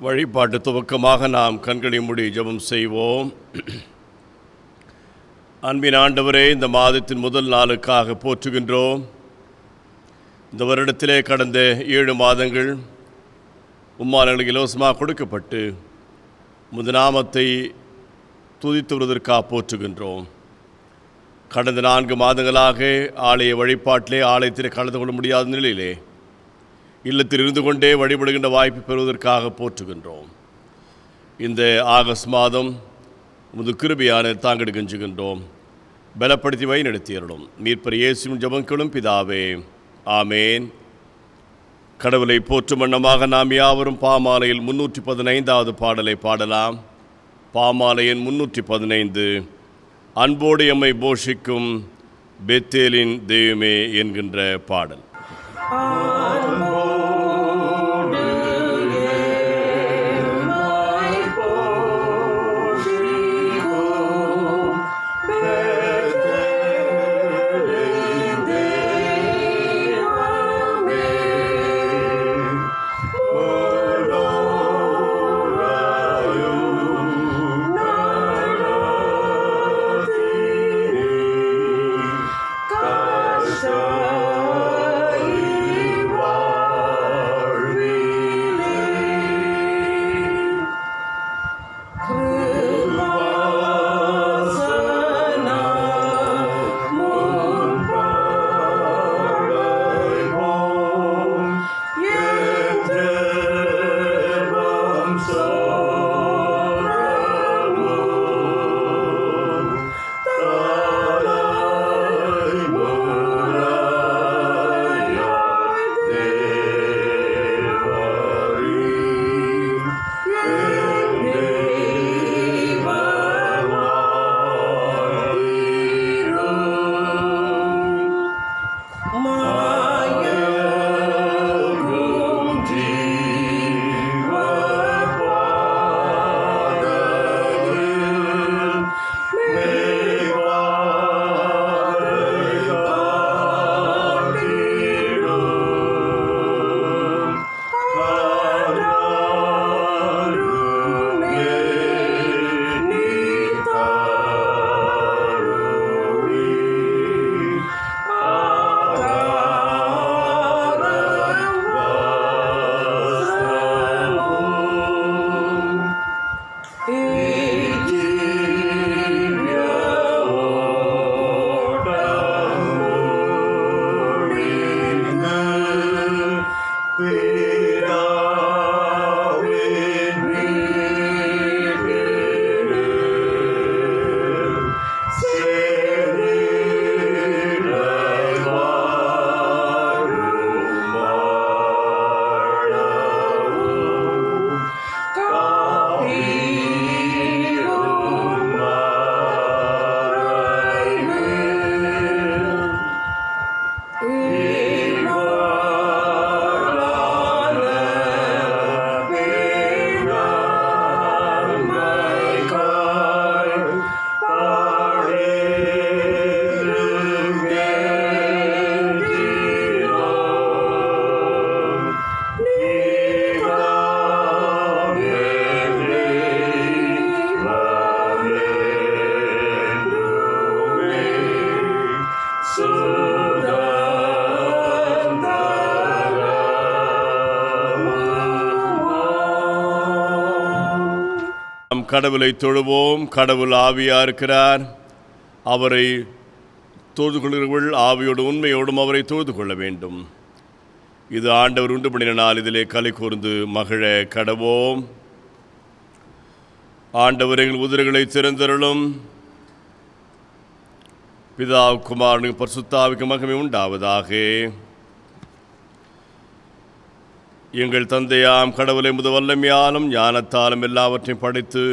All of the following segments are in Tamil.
வழிபாட்டு துவக்கமாக நாம் கண்களை மூடி ஜெபம் செய்வோம். அன்பின் ஆண்டவரே, இந்த மாதத்தின் முதல் நாளுக்காக போற்றுகின்றோம். இந்த வருடத்திலே கடந்த 7 மாதங்கள் உம்மானங்களுக்கு இலவசமாக கொடுக்கப்பட்டு நாமத்தை துதித்து வருவதற்காக போற்றுகின்றோம். கடந்த 4 மாதங்களாக ஆலய வழிபாட்டிலே ஆலயத்திலே கலந்து கொள்ள முடியாத நிலையிலே இல்லத்தில் இருந்து கொண்டே வழிபடுகின்ற வாய்ப்பு பெறுவதற்காக போற்றுகின்றோம். இந்த ஆகஸ்ட் மாதம் உமது கிருபையான தாங்கள் கெஞ்சுகின்றோம். பலப்படுத்தி வழிநடத்தியருளும். மீட்பர் இயேசுவின் ஜெபங்களும் பிதாவே, ஆமேன். கடவுளை போற்றும் வண்ணமாக நாம் யாவரும் பாமாலையில் 315வது பாடலை பாடலாம். பாமாலையின் 315, அன்போடு எம்மை போஷிக்கும் பெத்தேலின் தெய்வமே என்கின்ற பாடல். கடவுளை தொழுவோம். கடவுள் ஆவியா இருக்கிறார். அவரை தொழுது கொள்கிறவர்கள் ஆவியோடு உண்மையோடும் அவரை தொழுது கொள்ள வேண்டும். இது ஆண்டவர் உண்டு பண்ணின நாள். இதிலே கலை கூர்ந்து மகிழ கடவோம். ஆண்டவர் எங்கள் உதிர்களை திறந்தருளும். பிதா குமாரனுக்கு பரிசுத்தாவிக்கு மகிமை உண்டாவதாக. எங்கள் தந்தையாம் கடவுளை உமது வல்லமையாலும் ஞானத்தாலும் எல்லாவற்றையும் படைத்து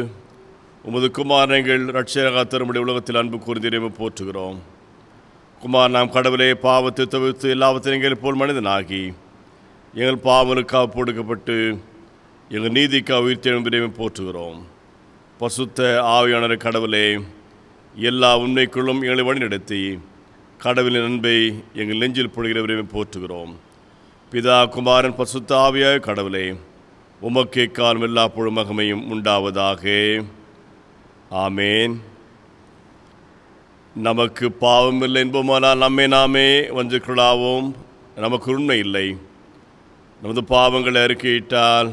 உமது குமாரன் எங்கள் இரட்சகராக தரும்படி உலகத்தில் அன்பு கூர்ந்து போற்றுகிறோம். குமார் நாம் கடவுளை பாவத்தை தவிர்த்து எல்லாவற்றையும் எங்கள் போல் மனிதனாகி எங்கள் பாவனுக்காக போடுக்கப்பட்டு எங்கள் நீதிக்காக உயிர்த்தெழும்படியுமே போற்றுகிறோம். பசுத்த ஆவியானவர் கடவுளே, எல்லா உண்மைக்குள்ளும் எங்களை வழிநடத்தி கடவுளின் அன்பை எங்கள் நெஞ்சில் பொழுகிறவரையுமே போற்றுகிறோம். பிதா குமாரன் பசுத்த ஆவியாய் கடவுளே, உமக்கே காலம் எல்லா புழுமகமையும் உண்டாவதாக. ஆமேன். நமக்கு பாவம் இல்லை என்போமானால் நம்மை நாமே வஞ்சிக்கொள்ளாவோம். நமக்கு உண்மை இல்லை. நமது பாவங்களை அறிக்கையிட்டால்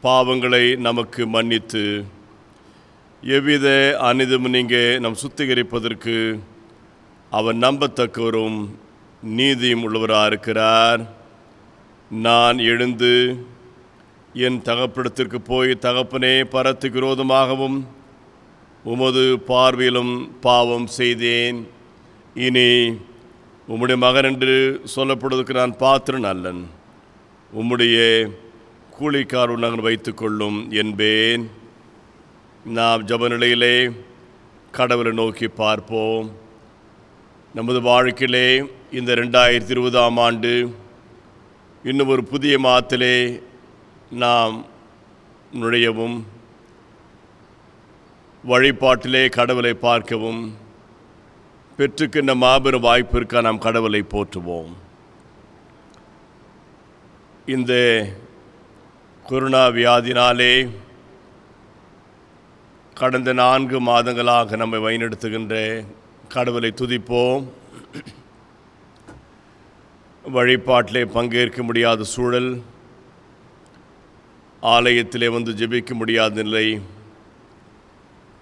பாவங்களை நமக்கு மன்னித்து எவ்வித அநீதியும் நீங்கே நம் சுத்திகரிப்பதற்கு அவர் நம்பத்தக்கவரும் நீதியும் உள்ளவராக இருக்கிறார். நான் எழுந்து என் தகப்பனிடத்திற்கு போய், தகப்பனே, பரத்துக்கு விரோதமாகவும் உமது பார்வையிலும் பாவம் செய்தேன். இனி உம்முடைய மகன் என்று சொல்லப்படுவதற்கு நான் பாத்திரன் அல்லன். உம்முடைய கூலிக்காரர் நகர் வைத்து கொள்ளும் என்பேன். நாம் ஜெப நிலையிலே கடவுளை நோக்கி பார்ப்போம். நமது வாழ்க்கையிலே இந்த 2020ஆம் ஆண்டு இன்னும் ஒரு புதிய மாதத்திலே நாம் நுழையவும், வழிபாட்டிலே கடவுளை பார்க்கவும் பெற்றுக்கின்ற மாபெரும் வாய்ப்பிற்காக நாம் கடவுளை போற்றுவோம். இந்த கொரோனா வியாதினாலே கடந்த 4 மாதங்களாக நம்மை வழிநடத்துகின்ற கடவுளை துதிப்போம். வழிபாட்டிலே பங்கேற்க முடியாத சூழல், ஆலயத்திலே வந்து ஜெபிக்க முடியாத நிலை,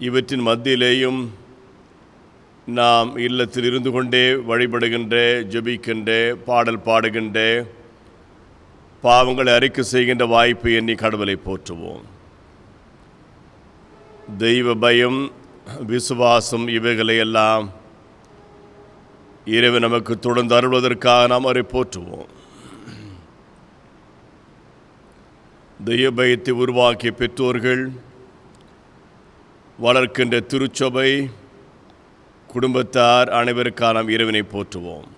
இவற்றின் மத்தியிலேயும் நாம் இல்லத்தில் இருந்து கொண்டே வழிபடுகின்ற, ஜெபிக்கின்ற, பாடல் பாடுகின்ற, பாவங்களை அறிக்கை செய்கின்ற வாய்ப்பு எண்ணி கடவுளை போற்றுவோம். தெய்வ பயம், விசுவாசம் இவைகளையெல்லாம் இறைவன் நமக்கு தொடர்ந்து அருள்வதற்காக நாம் அவரை போற்றுவோம். தெய்வ பயத்தை உருவாக்கிய பெற்றோர்கள், வளர்க்கின்ற திருச்சபை, குடும்பத்தார் அனைவருக்காக நாம் இறைவனை போற்றுவோம்.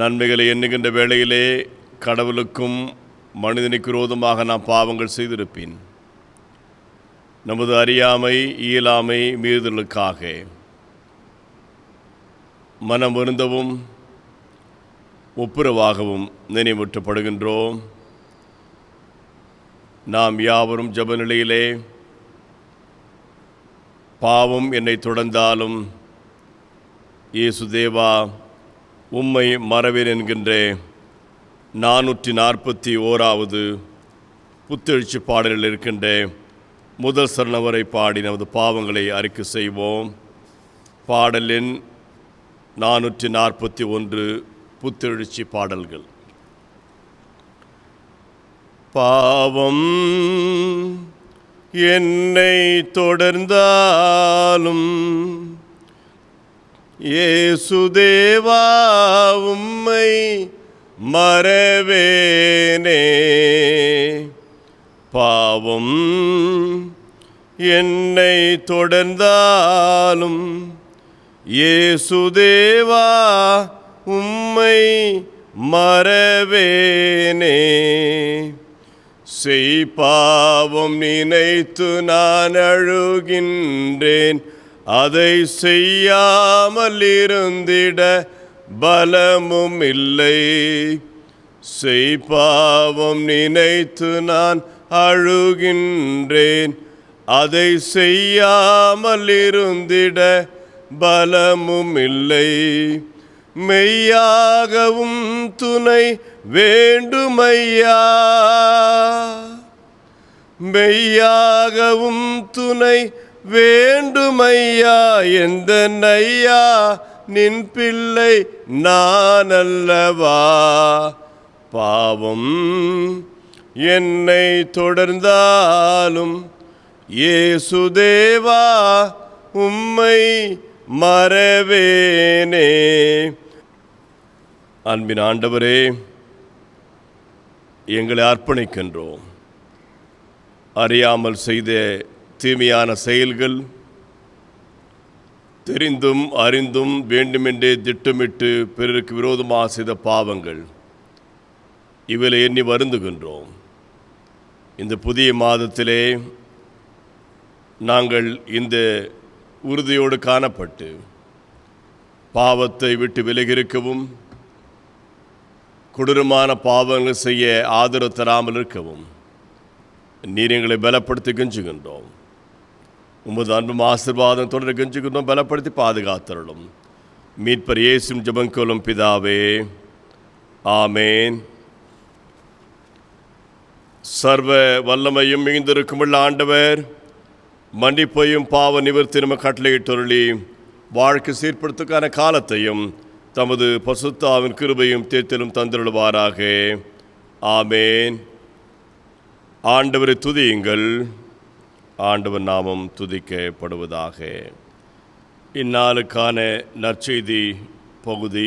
நன்மைகளை எண்ணுகின்ற வேளையிலே கடவுளுக்கும் மனிதனுக்கு விரோதமாக நாம் பாவங்கள் செய்திருப்பின் நமது அறியாமை, இயலாமை, மீறுதலுக்காக மனம் வருந்தவும் ஒப்புரவாகவும் நினைவூட்டப்படுகின்றோம். நாம் யாவரும் ஜெப நிலையிலே பாவம் என்னை தொடர்ந்தாலும் இயேசு தேவா உம்மை மறவேன் என்கின்ற 441வது புத்தெழுச்சி பாடலில் இருக்கின்ற முதல் சரணம் வரை பாடி நமது பாவங்களை அறிக்கை செய்வோம். பாடலின் 441 புத்தெழுச்சி பாடல்கள். பாவம் என்னை தொடர்ந்தாலும் இயேசு தேவா உம்மை மறவேனே. பாவம் என்னை தொடர்ந்தாலும் இயேசு தேவா உம்மை மறவேனே. பாவம் நினைத்து நான் அழுகின்றேன், அதை செய்யாமல் இருந்திட பலமும் இல்லை. பாவம் நினைத்து நான் அழுகின்றேன், அதை செய்யாமல் இருந்திட பலமும் இல்லை. மெய்யாகவும் துணை வேண்டுமையா, மெய்யாகவும் துணை வேண்டுமையா. எந்த நையா நின் பிள்ளை நான் அல்லவா. பாவம் என்னை தொடர்ந்தாலும் இயேசு தேவா உம்மை மறவேனே. அன்பின் ஆண்டவரே, எங்களை அர்ப்பணிக்கின்றோம். அறியாமல் செய்த தீமையான செயல்கள், தெரிந்தும் அறிந்தும் வேண்டுமென்றே திட்டமிட்டு பிறருக்கு விரோதமாக செய்த பாவங்கள், இவளை எண்ணி வருந்துகின்றோம். இந்த புதிய மாதத்திலே நாங்கள் இந்த உறுதியோடு காணப்பட்டு பாவத்தை விட்டு விலகியிருக்கவும் கொடூரமான பாவங்கள் செய்ய ஆதரவு தராமல் இருக்கவும் நீர் எங்களை பலப்படுத்தி கெஞ்சுகின்றோம். உமது அன்பும் ஆசீர்வாதம் தொடர கெஞ்சுகின்றோம். பலப்படுத்தி பாதுகாத்தருளும். மீட்பர் இயேசுவின் ஜெபங்கேளும் பிதாவே, ஆமேன். சர்வ வல்லமையும் மிகுந்திருக்குமுள்ள ஆண்டவர் மன்னிப்பையும் பாவ நிவர்த்தியும் கட்டளையிட்டருளி வாழ்க்கை சீர்படுத்துக்கான காலத்தையும் தமது பசுத்தாவின் கிருபையும் தேர்த்தலும் தந்திருவாராக. ஆமேன். ஆண்டவரை துதியுங்கள். ஆண்டவர் நாமம் துதிக்கப்படுவதாக. இந்நாளுக்கான நற்செய்தி பகுதி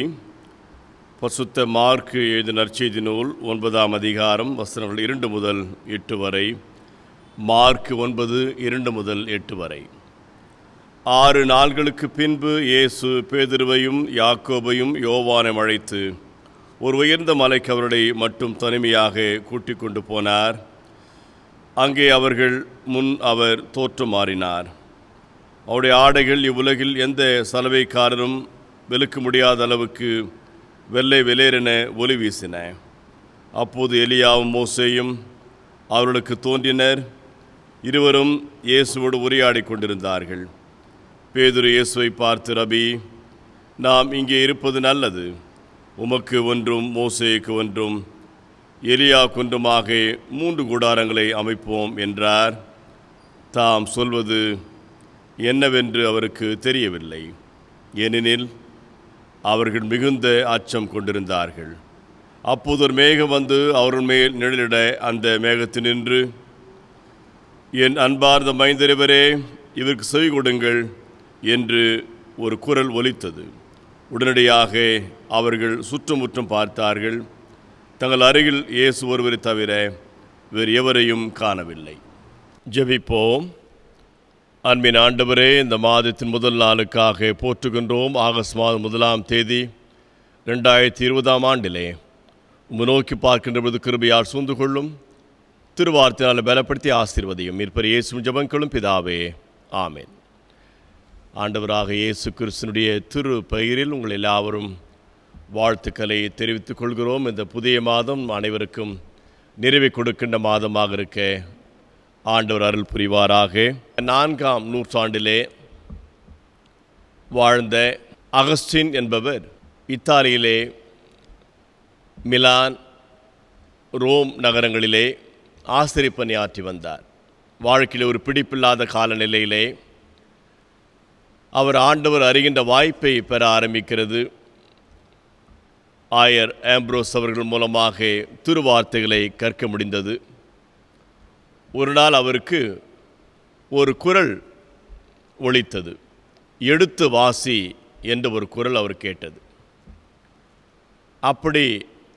பசுத்த மார்க்கு எழுதிய நற்செய்தி நூல் 9ஆம் அதிகாரம் வசனங்கள் 2 முதல் 8 வரை. மார்க்கு 9, 2 முதல் 8 வரை. 6 நாள்களுக்கு பின்பு இயேசு பேதுருவையும் யாக்கோபையும் யோவானையும் அழைத்து ஒரு உயர்ந்த மலைக்கு அவர்களை மட்டும் தனிமையாக கூட்டிக் கொண்டு போனார். அங்கே அவர்கள் முன் அவர் தோற்றமாறினார். அவருடைய ஆடைகள் இவ்வுலகில் எந்த சலவைக்காரரும் வெளுக்க முடியாத அளவுக்கு வெள்ளை வெளியென ஒளி வீசின. அப்போது எலியாவும் மோசேயும் அவர்களுக்கு தோன்றினர். இருவரும் இயேசுவோடு உரையாடி கொண்டிருந்தார்கள். பேதுரு இயேசுவை பார்த்து, ரபி, நாம் இங்கே இருப்பது நல்லது. உமக்கு ஒன்றும் மோசேக்கு ஒன்றும் எலியா கொன்றுமாக 3 கூடாரங்களை அமைப்போம் என்றார். தாம் சொல்வது என்னவென்று அவருக்கு தெரியவில்லை. ஏனெனில் அவர்கள் மிகுந்த அச்சம் கொண்டிருந்தார்கள். அப்போது ஒரு மேகம் வந்து அவர்கள் மேல் நிழலிட அந்த மேகத்தினின்று, என் அன்பார்ந்த மைந்தரவரே, இவருக்கு செவி கொடுங்கள் என்று ஒரு குரல் ஒலித்தது. உடனடியாக அவர்கள் சுற்றுமுற்றும் பார்த்தார்கள். தங்கள் அருகில் இயேசு ஒருவரை தவிர வேறு எவரையும் காணவில்லை. ஜெபிப்போம். அன்பின் ஆண்டவரே, இந்த மாதத்தின் முதல் நாளுக்காக போற்றுகின்றோம். ஆகஸ்ட் மாதம் 1ஆம் தேதி 2020ஆம் ஆண்டிலே உம்மை நோக்கி பார்க்கின்ற பொழுது கிருபையால் சூழ்ந்து கொள்ளும். திருவார்த்தையால் பலப்படுத்தி ஆசீர்வதியும். மீட்பர் இயேசுவின் ஜெபங்கேளும் பிதாவே, ஆமேன். ஆண்டவராக இயேசு கிறிஸ்துவினுடைய திரு பெயரில் உங்கள் எல்லாவரும் வாழ்த்துக்களை தெரிவித்துக் கொள்கிறோம். இந்த புதிய மாதம் அனைவருக்கும் நிறைவை கொடுக்கின்ற மாதமாக இருக்க ஆண்டவர் அருள் புரிவாராக. 4ஆம் நூற்றாண்டிலே வாழ்ந்த அகஸ்டின் என்பவர் இத்தாலியிலே மிலான், ரோம் நகரங்களிலே ஆசிரியப் பணியாற்றி வந்தார். வாழ்க்கையில் ஒரு பிடிப்பில்லாத காலநிலையிலே அவர் ஆண்டவர் அறிகின்ற வாய்ப்பை பெற ஆரம்பிக்கிறது. ஆயர் ஆம்ப்ரோஸ் அவர்கள் மூலமாக திருவார்த்தைகளை கற்க முடிந்தது. ஒரு நாள் அவருக்கு ஒரு குரல் ஒலித்தது. எடுத்து வாசி என்ற ஒரு குரல் அவர் கேட்டது. அப்படி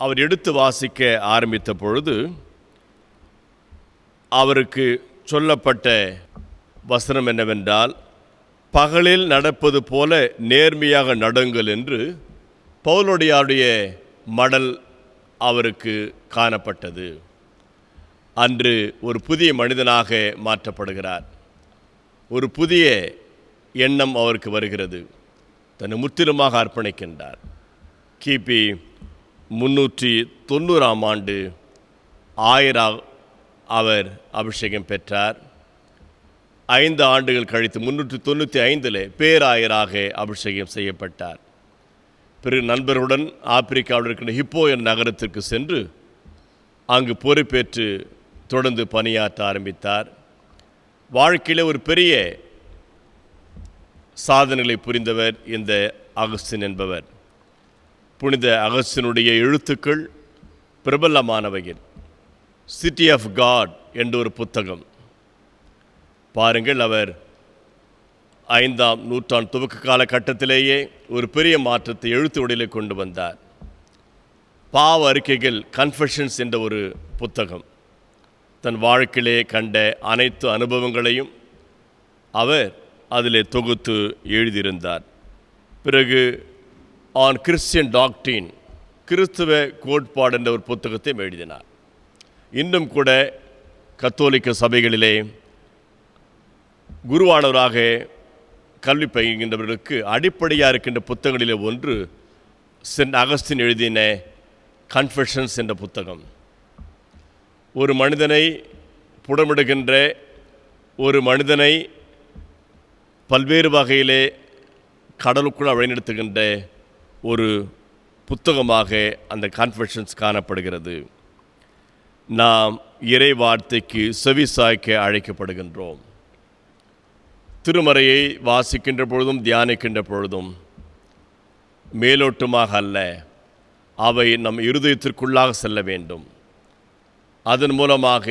அவர் எடுத்து வாசிக்க ஆரம்பித்த பொழுது அவருக்கு சொல்லப்பட்ட வசனம் என்னவென்றால், பகலில் நடப்பது போல நேர்மையாக நடங்கள் என்று பவுலடியாருடைய மடல் அவருக்கு காணப்பட்டது. அன்று ஒரு புதிய மனிதனாக மாற்றப்படுகிறார். ஒரு புதிய எண்ணம் அவருக்கு வருகிறது. தன்னை முற்றிலுமாக அர்ப்பணிக்கின்றார். கிபி 390ஆம் ஆண்டு ஆயராக அவர் அபிஷேகம் பெற்றார். 5 ஆண்டுகள் கழித்து 395 பேராயராக அபிஷேகம் செய்யப்பட்டார். பிறகு நண்பர்களுடன் ஆப்பிரிக்காவில் இருக்கின்ற ஹிப்போ என்ற நகரத்திற்கு சென்று அங்கு பொறுப்பேற்று தொடர்ந்து பணியாற்ற ஆரம்பித்தார். வாழ்க்கையில் ஒரு பெரிய சாதனைகளை புரிந்தவர் இந்த அகஸ்டின் என்பவர். புனித அகஸ்டினுடைய எழுத்துக்கள் பிரபலமானவைகள். சிட்டி ஆஃப் காட் என்ற ஒரு புத்தகம். பாருங்கள், அவர் 5ஆம் நூற்றாண்டு துவக்க காலகட்டத்திலேயே ஒரு பெரிய மாற்றத்தை எழுத்து வடிவில் கொண்டு வந்தார். பாவ அறிக்கைகள், கன்ஃபெஷன்ஸ் என்ற ஒரு புத்தகம். தன் வாழ்க்கையிலே கண்ட அனைத்து அனுபவங்களையும் அவர் அதிலே தொகுத்து எழுதியிருந்தார். பிறகு ஆன் கிறிஸ்டியன் டாக்டரின், கிறிஸ்துவ கோட்பாடு என்ற ஒரு புத்தகத்தையும் எழுதினார். இன்னும் கூட கத்தோலிக்க சபைகளிலே குருவானவராக கல்வி பயில்கின்றவர்களுக்கு அடிப்படையாக இருக்கின்ற புத்தகங்களிலே ஒன்று சென்ட் அகஸ்டின் எழுதின கன்ஃபெஷன்ஸ் என்ற புத்தகம். ஒரு மனிதனை புடமிடுகின்ற, ஒரு மனிதனை பல்வேறு வகையிலே கடலுக்குள் வழிநடத்துகின்ற ஒரு புத்தகமாக அந்த கன்ஃபெஷன்ஸ் காணப்படுகிறது. நாம் இறை வார்த்தைக்கு செவிசாய்க்க அழைக்கப்படுகின்றோம். திருமறையை வாசிக்கின்ற பொழுதும் தியானிக்கின்ற பொழுதும் மேலோட்டமாக அல்ல, அவை நம் இருதயத்திற்குள்ளாக செல்ல வேண்டும். அதன் மூலமாக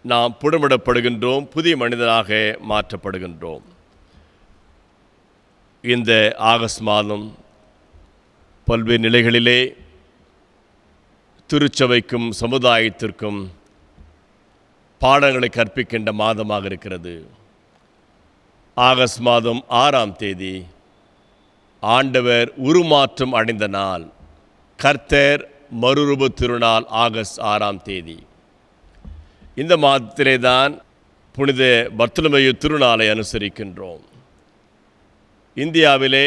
நாம் புடமிடப்படுகின்றோம், புதிய மனிதனாக மாற்றப்படுகின்றோம். இந்த ஆகஸ்ட் மாதம் பல்வேறு நிலைகளிலே திருச்சபைக்கும் சமுதாயத்திற்கும் பாடங்களை கற்பிக்கின்ற மாதமாக இருக்கிறது. ஆகஸ்ட் மாதம் 6ஆம் தேதி ஆண்டவர் உருமாற்றம் அடைந்த நாள், கர்த்தர் மறுரூப திருநாள். ஆகஸ்ட் 6ஆம் தேதி இந்த மாதத்திலே தான் புனித பர்த்தலமேயு திருநாளை அனுசரிக்கின்றோம். இந்தியாவிலே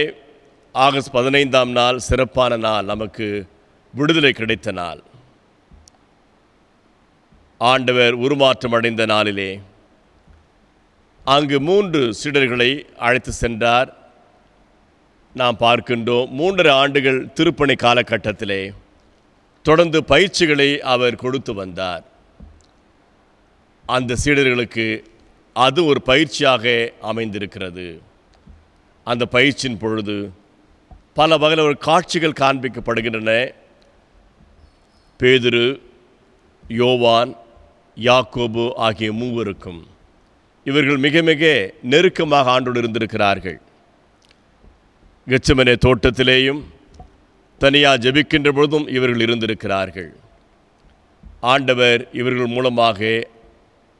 ஆகஸ்ட் 15ஆம் நாள் சிறப்பான நாள், நமக்கு விடுதலை கிடைத்த நாள். ஆண்டவர் உருமாற்றம் அடைந்த நாளிலே அங்கு 3 சீடர்களை அழைத்து சென்றார். நாம் பார்க்கின்றோம், 3.5 ஆண்டுகள் திருப்பணி காலகட்டத்திலே தொடர்ந்து பயிற்சிகளை அவர் கொடுத்து வந்தார். அந்த சீடர்களுக்கு அது ஒரு பயிற்சியாக அமைந்திருக்கிறது. அந்த பயிற்சியின் பொழுது பல வகையில் ஒரு காட்சிகள் காண்பிக்கப்படுகின்றன. பேதுரு, யோவான், யாக்கோபு ஆகிய 3 இவர்கள் மிக மிக நெருக்கமாக ஆண்டோடு இருந்திருக்கிறார்கள். கெத்செமனே தோட்டத்திலேயும் தனியாக ஜெபிக்கின்ற பொழுதும் இவர்கள் இருந்திருக்கிறார்கள். ஆண்டவர் இவர்கள் மூலமாக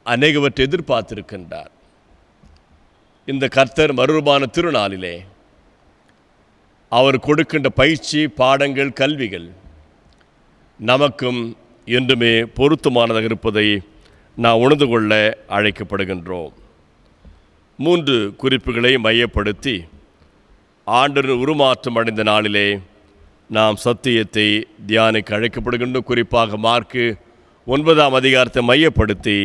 அநேகவற்றை எதிர்பார்த்திருக்கின்றார். இந்த கர்த்தர் மறுரூபான திருநாளிலே அவர் கொடுக்கின்ற பயிற்சி, பாடங்கள், கல்விகள் நமக்கும் என்றுமே பொருத்தமானதாக இருப்பதை நாம் உணர்ந்து கொள்ள அழைக்கப்படுகின்றோம். 3 குறிப்புகளை மையப்படுத்தி ஆண்டவர் உருமாற்றம் அடைந்த நாளிலே நாம் சத்தியத்தை தியானிக்க அழைக்கப்படுகின்றோம். குறிப்பாக மார்க்கு 9ஆம் அதிகாரத்தை மையப்படுத்தி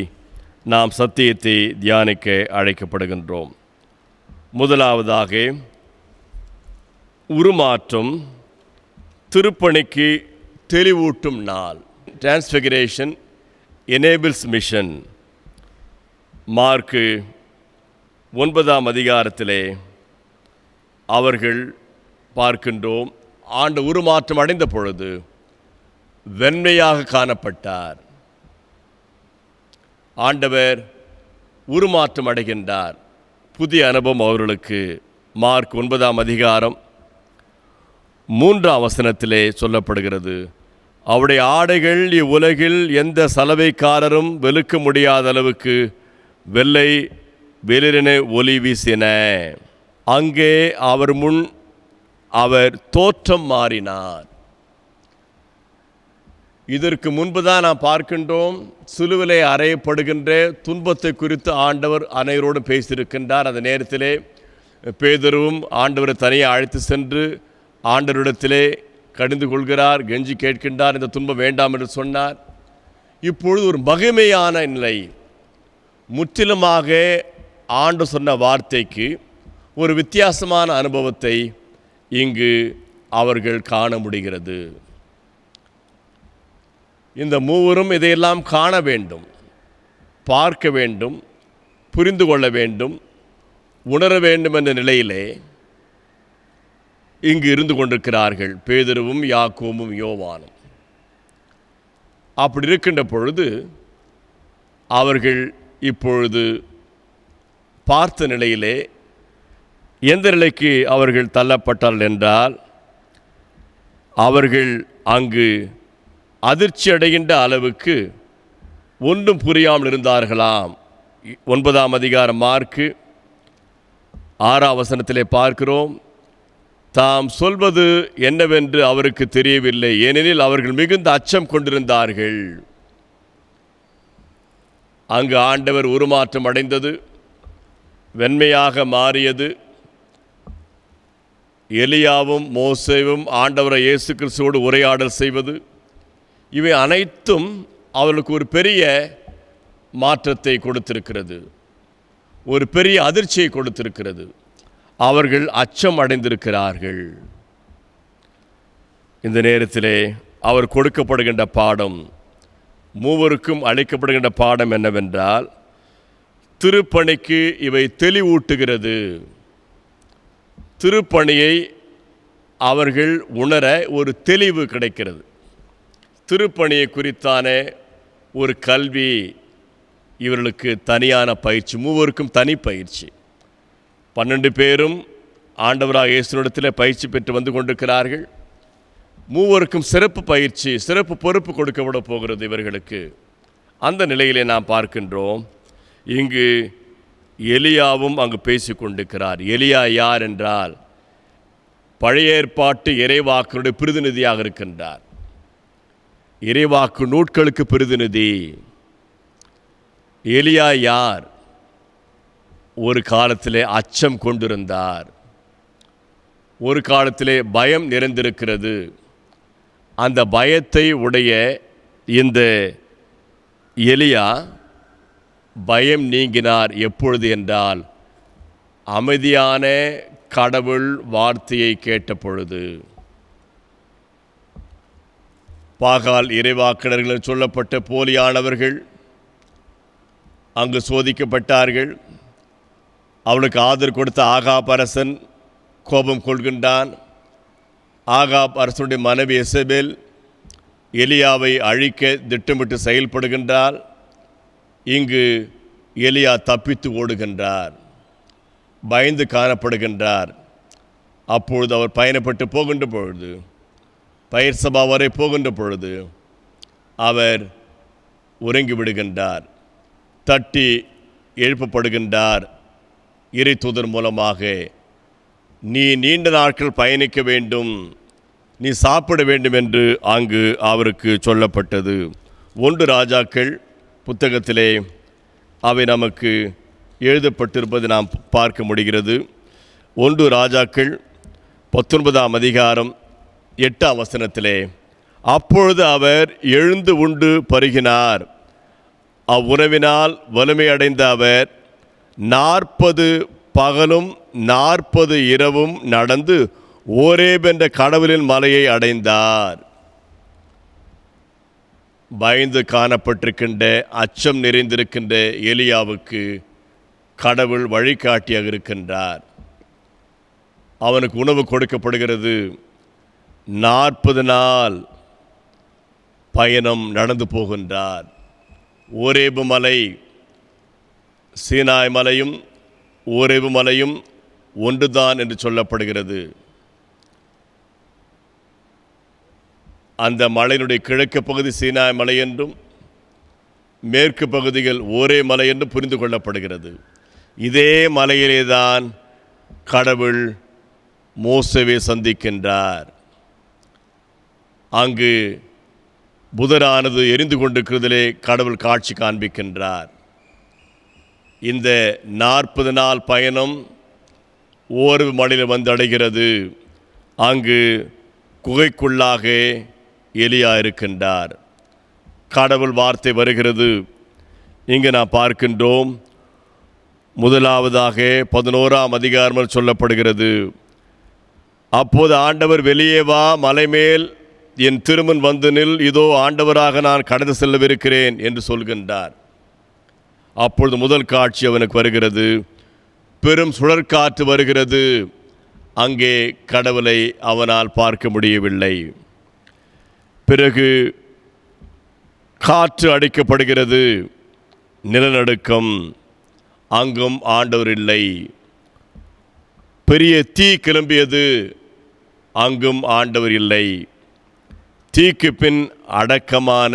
நாம் சத்தியத்தை தியானிக்க அழைக்கப்படுகின்றோம். முதலாவதாக, உருமாற்றம் திருப்பணிக்கு தெளிவூட்டும் நாள். Transfiguration enables mission. மார்க்கு 9ஆம் அதிகாரத்திலே அவர்கள் பார்க்கின்றோம், ஆண்டு உருமாற்றம் அடைந்த பொழுது வெண்மையாக காணப்பட்டார். ஆண்டவர் உருமாற்றம் அடைகின்றார். புதிய அனுபவம் அவர்களுக்கு. மார்க் 9ஆம் அதிகாரம் 3ஆம் வசனத்திலே சொல்லப்படுகிறது, அவருடைய ஆடைகள் இவ்வுலகில் எந்த சலவைக்காரரும் வெளுக்க முடியாத அளவுக்கு வெள்ளை வெளிரின ஒளி வீசின. அங்கே அவர் முன் அவர் தோற்றம் மாறினார். இதற்கு முன்புதான் நாம் பார்க்கின்றோம், சிலுவிலே அறையப்படுகின்ற துன்பத்தை குறித்து ஆண்டவர் அனைவரோடு பேசியிருக்கின்றார். அந்த நேரத்திலே பேதுருவும் ஆண்டவரை தனியாக அழைத்து சென்று ஆண்டவரிடத்திலே கடிந்து கொள்கிறார், கெஞ்சி கேட்கின்றார், இந்த துன்பம் வேண்டாம் என்று சொன்னார். இப்பொழுது ஒரு மகிமையான நிலை, முற்றிலுமாக ஆண்டு சொன்ன வார்த்தைக்கு ஒரு வித்தியாசமான அனுபவத்தை இங்கு அவர்கள் காண முடிகிறது. இந்த 3 இதையெல்லாம் காண வேண்டும், பார்க்க வேண்டும், புரிந்து கொள்ள வேண்டும், உணர வேண்டும் என்ற நிலையிலே இங்கு இருந்து கொண்டிருக்கிறார்கள் பேதுருவும், யாக்கோபும், யோவானும். அப்படி இருக்கின்ற பொழுது அவர்கள் இப்பொழுது பார்த்த நிலையிலே எந்த நிலைக்கு அவர்கள் தள்ளப்பட்டார்கள் என்றால், அவர்கள் அங்கு அதிர்ச்சி அடைகின்ற அளவுக்கு ஒன்றும் புரியாமல் இருந்தார்களாம். 9ஆம் அதிகாரம் மார்க்கு 6ஆம் வசனத்திலே பார்க்கிறோம், தாம் சொல்வது என்னவென்று அவருக்கு தெரியவில்லை, ஏனெனில் அவர்கள் மிகுந்த அச்சம் கொண்டிருந்தார்கள். அங்கு ஆண்டவர் உருமாற்றம் அடைந்தது, வெண்மையாக மாறியது. எலியாவும் மோசேவும் ஆண்டவரை இயேசு கிறிஸ்துவோடு உரையாடல் செய்வது, இவை அனைத்தும் அவர்களுக்கு ஒரு பெரிய மாற்றத்தை கொடுத்திருக்கிறது, ஒரு பெரிய அதிர்ச்சியை கொடுத்திருக்கிறது. அவர்கள் அச்சம் அடைந்திருக்கிறார்கள். இந்த நேரத்திலே அவர் கொடுக்கப்படுகின்ற பாடம், மூவருக்கும் அளிக்கப்படுகின்ற பாடம் என்னவென்றால், திருப்பணிக்கு இவை தெளிவூட்டுகிறது. திருப்பணியை அவர்கள் உணர ஒரு தெளிவு கிடைக்கிறது. திருப்பணியை குறித்தான ஒரு கல்வி இவர்களுக்கு தனியான பயிற்சி, மூவருக்கும் தனி பயிற்சி. 12 பேரும் ஆண்டவராக இயேசுவிடத்தில் பயிற்சி பெற்று வந்து கொண்டிருக்கிறார்கள். மூவருக்கும் சிறப்பு பயிற்சி, சிறப்பு பொறுப்பு கொடுக்கப்பட போகிறது இவர்களுக்கு. அந்த நிலையிலே நாம் பார்க்கின்றோம், இங்கு எலியாவும் அங்கு பேசி கொண்டிருக்கிறார். எலியா யார் என்றால், பழைய ஏற்பாட்டு இறைவாக்கினுடைய பிரதிநிதியாக இருக்கின்றார். இறைவாக்கு நூட்களுக்கு பிரதிநிதி. எலியா யார்? ஒரு காலத்திலே அச்சம் கொண்டிருந்தார், ஒரு காலத்திலே பயம் நிறைந்திருக்கிறது. அந்த பயத்தை உடைய இந்த எலியா பயம் நீங்கினார். எப்பொழுது என்றால், அமைதியான கடவுள் வார்த்தையை கேட்ட பொழுது. பாகால் இறைவாக்கினர்கள் சொல்லப்பட்ட போலியானவர்கள் அங்கு சோதிக்கப்பட்டார்கள். அவளுக்கு ஆதரவு கொடுத்த ஆகாப் அரசன் கோபம் கொள்கின்றான். ஆகாப் அரசனுடைய மனைவி எசபேல் எலியாவை அழிக்க திட்டமிட்டு செயல்படுகின்றார். இங்கு எலியா தப்பித்து ஓடுகின்றார், பயந்து காணப்படுகின்றார். அப்பொழுது அவர் பயணப்பட்டு போகின்ற பொழுது, பயிர்சபா வரை போகின்ற பொழுது அவர் உறங்கி விடுகின்றார். தட்டி எழுப்பப்படுகின்றார் இறை தூதர் மூலமாக. நீ நீண்ட நாட்கள் பயணிக்க வேண்டும், நீ சாப்பிட வேண்டும் என்று அங்கு அவருக்கு சொல்லப்பட்டது. 1 ராஜாக்கள் புத்தகத்திலே அவை நமக்கு எழுதப்பட்டிருப்பது நாம் பார்க்க முடிகிறது. 1 ராஜாக்கள் 19ஆம் அதிகாரம் 8ஆம் வசனத்திலே, அப்பொழுது அவர் எழுந்து உண்டு பருகினார். அவ்வுணவினால் வலிமையடைந்த அவர் 40 பகலும் 40 இரவும் நடந்து ஓரேப் என்ற கடவுளின் மலையை அடைந்தார். பயந்து காணப்பட்டிருக்கின்ற, அச்சம் நிறைந்திருக்கின்ற எலியாவுக்கு கடவுள் வழிகாட்டியாக இருக்கின்றார். அவனுக்கு உணவு கொடுக்கப்படுகிறது. 40 நாள் பயணம் நடந்து போகின்றார். ஓரேபு மலை, சீனாய் மலையும் ஓரேபு மலையும் ஒன்றுதான் என்று சொல்லப்படுகிறது. அந்த மலையினுடைய கிழக்கு பகுதி சீனாய் மலை என்றும் மேற்கு பகுதிகள் ஓரே மலை என்று புரிந்து கொள்ளப்படுகிறது. இதே மலையிலே தான் கடவுள் மோசேவை சந்திக்கின்றார். அங்கு புதரானது எரிந்து கொண்டிருக்கிறதிலே கடவுள் காட்சி காண்பிக்கின்றார். இந்த 40 நாள் பயணம் ஓரேபு மலையில் வந்து அடைகிறது. அங்கு குகைக்குள்ளாக எலியா இருக்கின்றார். கடவுள் வார்த்தை வருகிறது. இங்கு நாம் பார்க்கின்றோம், முதலாவதாக 11ஆம் அதிகாரம் சொல்லப்படுகிறது, அப்போது ஆண்டவர் வெளியே வா, மலைமேல் என் திருமன் வந்து நில், இதோ ஆண்டவராக நான் கடந்து செல்லவிருக்கிறேன் என்று சொல்கின்றார். அப்பொழுது முதல் காட்சி அவனுக்கு வருகிறது. பெரும் சுழற்காற்று வருகிறது. அங்கே கடவுளை அவனால் பார்க்க முடியவில்லை. பிறகு காற்று அடிக்கப்படுகிறது, நிலநடுக்கம், அங்கும் ஆண்டவர் இல்லை. பெரிய தீ கிளம்பியது, அங்கும் ஆண்டவர் இல்லை. தீக்கு பின் அடக்கமான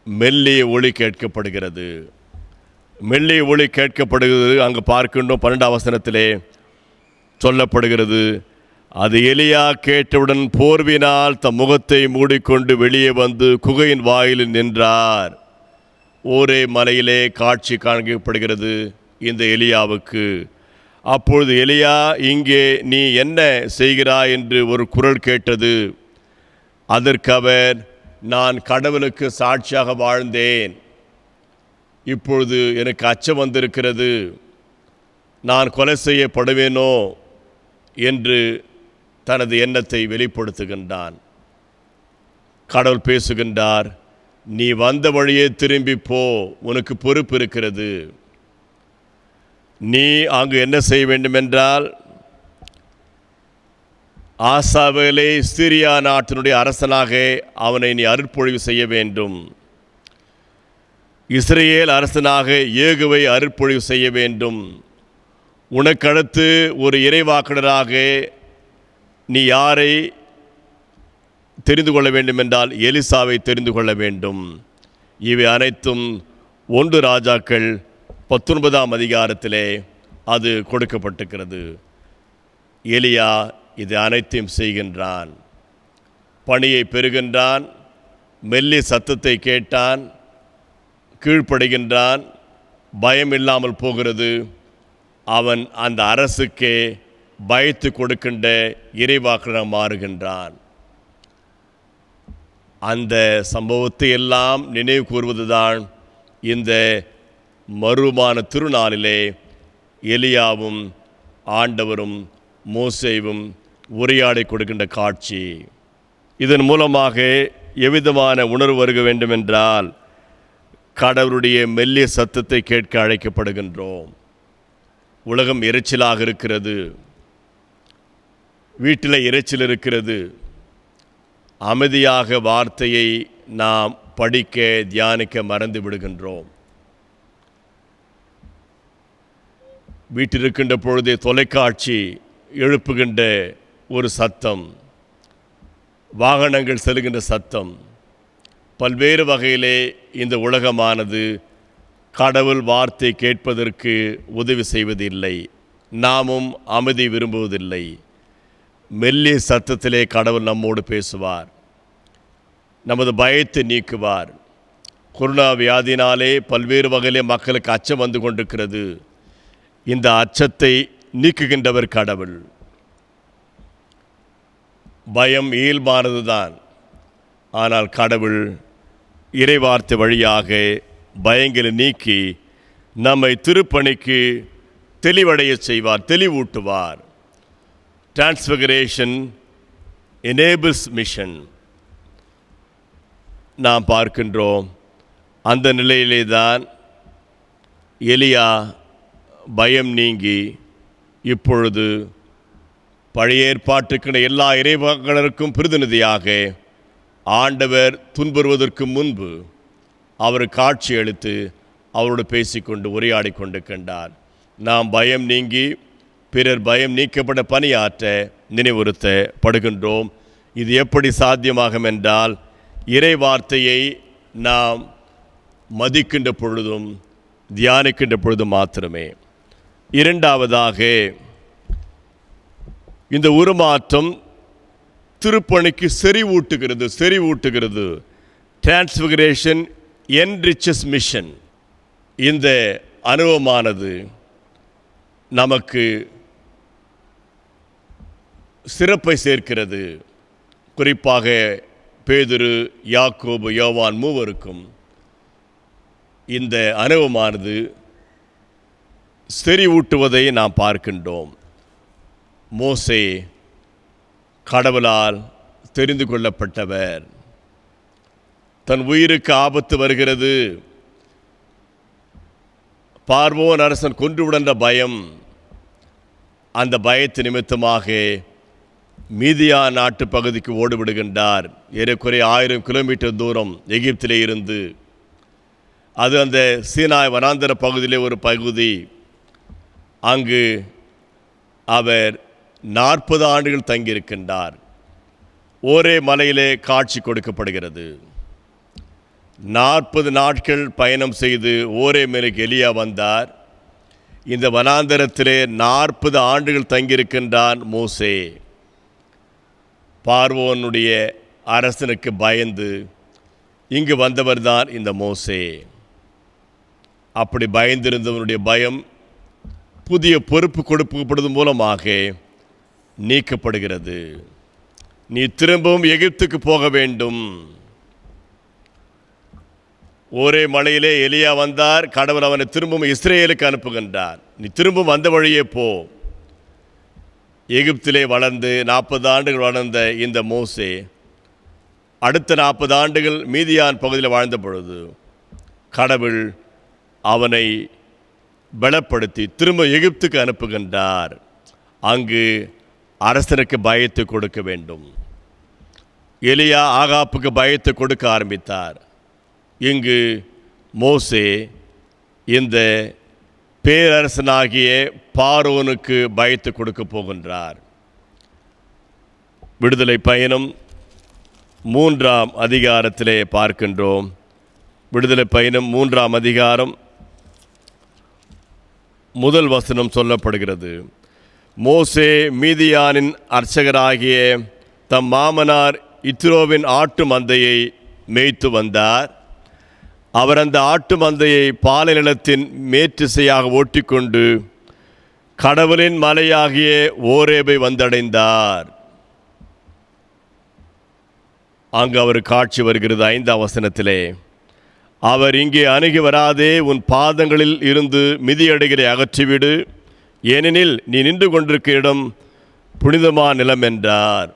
மெல்லிய ஒளி கேட்கப்படுகிறது. மெல்லிய ஒளி கேட்கப்படுகிறது. அங்கு பார்க்கின்றோம் 12ஆம் வசனத்திலே சொல்லப்படுகிறது, அது எலியா கேட்டவுடன் போர்வினால் தம் முகத்தை மூடிக்கொண்டு வெளியே வந்து குகையின் வாயிலில் நின்றார். ஓரே மலையிலே காட்சி காண்பிக்கப்படுகிறது இந்த எலியாவுக்கு. அப்பொழுது எலியா, இங்கே நீ என்ன செய்கிறாய் என்று ஒரு குரல் கேட்டது. அதற்கு அவர், நான் கடவுளுக்கு சாட்சியாக வாழ்ந்தேன், இப்பொழுது எனக்கு அச்சம் வந்திருக்கிறது, நான் கொலை செய்யப்படுவேனோ என்று தனது எண்ணத்தை வெளிப்படுத்துகின்றான். கடவுள் பேசுகின்றார், நீ வந்த வழியே திரும்பி போ, உனக்கு பொறுப்பு இருக்கிறது. நீ அங்கு என்ன செய்ய வேண்டுமென்றால், ஆசாவேலை சிரியா நாட்டினுடைய அரசனாக அவனை நீ அருட்பொழிவு செய்ய வேண்டும். இஸ்ரேல் அரசனாக ஏகுவை அருட்பொழிவு செய்ய வேண்டும். உனக்கடுத்து ஒரு இறைவாக்கினராக நீ யாரை தெரிந்து கொள்ள வேண்டும் என்றால் எலிசாவை தெரிந்து கொள்ள வேண்டும். இவை அனைத்தும் 1 ராஜாக்கள் 19ஆம் அதிகாரத்திலே அது கொடுக்கப்பட்டிருக்கிறது. எலியா இது அனைத்தையும் செய்கின்றான். பணியை பெறுகின்றான், மெல்லிய சத்தத்தை கேட்டான், கீழ்ப்படுகின்றான், பயம் இல்லாமல் போகிறது. அவன் அந்த அரசுக்கே பயத்து கொடுக்கின்ற இறைவாக்கினராக மாறுகின்றான். அந்த சம்பவத்தை எல்லாம் நினைவு கூறுவதுதான் இந்த மறுமான திருநாளிலே எலியாவும் ஆண்டவரும் மோசேவும் உரையாடி கொடுக்கின்ற காட்சி. இதன் மூலமாக எவ்விதமான உணர்வு வருக வேண்டுமென்றால், கடவுளுடைய மெல்லிய சத்தத்தை கேட்க அழைக்கப்படுகின்றோம். உலகம் இரைச்சலாக இருக்கிறது, வீட்டில் இரைச்சல் இருக்கிறது. அமைதியாக வார்த்தையை நாம் படிக்க தியானிக்க மறந்து விடுகின்றோம். வீட்டில் இருக்கின்ற பொழுதே தொலைக்காட்சி எழுப்புகின்ற ஒரு சத்தம், வாகனங்கள் செல்கின்ற சத்தம், பல்வேறு வகையிலே இந்த உலகமானது கடவுள் வார்த்தை கேட்பதற்கு உதவி செய்வதில்லை. நாமும் அமைதி விரும்புவதில்லை. மெல்லிய சத்தத்திலே கடவுள் நம்மோடு பேசுவார், நமது பயத்தை நீக்குவார். கொரோனா வியாதினாலே பல்வேறு வகையிலே மக்களுக்கு அச்சம் வந்து கொண்டிருக்கிறது. இந்த அச்சத்தை நீக்குகின்றவர் கடவுள். பயம் இயல்பானது தான். ஆனால் கடவுள் இறைவார்த்தை வழியாக பயங்களை நீக்கி நம்மை திருப்பணிக்கு தெளிவடைய செய்வார், தெளிவூட்டுவார். டிரான்ஸ்ஃபிகரேஷன் எனேபிள்ஸ் மிஷன் நாம் பார்க்கின்றோம். அந்த நிலையிலே தான் எலியா பயம் நீங்கி இப்பொழுது பழைய ஏற்பாட்டுக்கிற எல்லா இறைவாக்கினருக்கும் பிரதிநிதியாக ஆண்டவர் துன்புறுவதற்கு முன்பு அவர் காட்சி அளித்து அவரோடு பேசிக்கொண்டு உரையாடி கொண்டு கண்டார். நாம் பயம் நீங்கி பிறர் பயம் நீக்கப்பட பணியாற்ற நினைவுறுத்தப்படுகின்றோம். இது எப்படி சாத்தியமாகும் என்றால், இறை வார்த்தையை நாம் மதிக்கின்ற பொழுதும் தியானிக்கின்ற பொழுதும் மாத்திரமே. இரண்டாவதாக, இந்த உருமாற்றம் திருப்பணிக்கு செறிவூட்டுகிறது. Transfiguration enriches mission. இந்த அனுபவமானது நமக்கு சிறப்பை சேர்க்கிறது. குறிப்பாக பேதுரு, யாக்கோபு, யோவான் மூவருக்கும் இந்த அனுபவமானது செறிவூட்டுவதை நாம் பார்க்கின்றோம். மோசே கடவுளால் தெரிந்து கொள்ளப்பட்டவர். தன் உயிருக்கு ஆபத்து வருகிறது, பார்வோன் அரசன் கொன்றுவிடுகின்ற பயம். அந்த பயத்து நிமித்தமாக மீதியா நாட்டு பகுதிக்கு ஓடிவிடுகின்றார். ஏறக்குறைய 1000 கிலோமீட்டர் தூரம் எகிப்திலே இருந்து. அது அந்த சீனாய் வனாந்தர பகுதியிலே ஒரு பகுதி. அங்கு அவர் 40 ஆண்டுகள் தங்கியிருக்கின்றார். ஒரே மலையிலே காட்சி கொடுக்கப்படுகிறது. 40 நாட்கள் பயணம் செய்து ஒரே மலைக்கு எலியா வந்தார். இந்த வனாந்தரத்திலே 40 ஆண்டுகள் தங்கியிருக்கின்றான் மோசே. பார்வோனுடைய அரசனுக்கு பயந்து இங்கு வந்தவர் தான் இந்த மோசே. அப்படி பயந்திருந்தவனுடைய பயம் புதிய பொறுப்பு கொடுக்கப்படுவது மூலமாக நீக்கப்படுகிறது. நீ திரும்பவும் எகிப்துக்கு போக வேண்டும். ஒரே மலையிலே எலியா வந்தார். கடவுள் அவனை திரும்பவும் இஸ்ரேலுக்கு அனுப்புகின்றார். நீ திரும்பவும் அந்த வழியே போ. எகிப்திலே வளர்ந்து 40 ஆண்டுகள் வளர்ந்த இந்த மோசே அடுத்த 40 ஆண்டுகள் மீதியான் பகுதியில் வாழ்ந்த பொழுது கடவுள் அவனை பலப்படுத்தி திரும்ப எகிப்துக்கு அனுப்புகின்றார். அங்கு அரசனுக்கு பயத்தை கொடுக்க வேண்டும். எலியா ஆகாப்புக்கு பயத்தை கொடுக்க ஆரம்பித்தார். இங்கு மோசே இந்த பேரரசனாகிய பார்வோனுக்கு பயத்தை கொடுக்க போகின்றார். விடுதலை பயணம் 3ஆம் அதிகாரத்திலே பார்க்கின்றோம். விடுதலை பயணம் 3ஆம் அதிகாரம் முதல் வசனம் சொல்லப்படுகிறது. மோசே மீதியானின் அர்ச்சகராகிய தம் மாமனார் இத்ரோவின் ஆட்டு மந்தையை மேய்த்து வந்தார். அவர் அந்த ஆட்டு மந்தையை பாலை நிலத்தின் மேற்றிசையாக ஓட்டிக்கொண்டு கடவுளின் மலையாகிய ஓரேபை வந்தடைந்தார். அங்கு அவர் காட்சி வருகிறது. 5ஆம் வசனத்திலே, அவர் இங்கே அணுகி வராதே, உன் பாதங்களில் இருந்து மிதியடைகளை அகற்றிவிடு, ஏனெனில் நீ நின்று கொண்டிருக்க இடம் புனிதமான நிலம் என்றார்.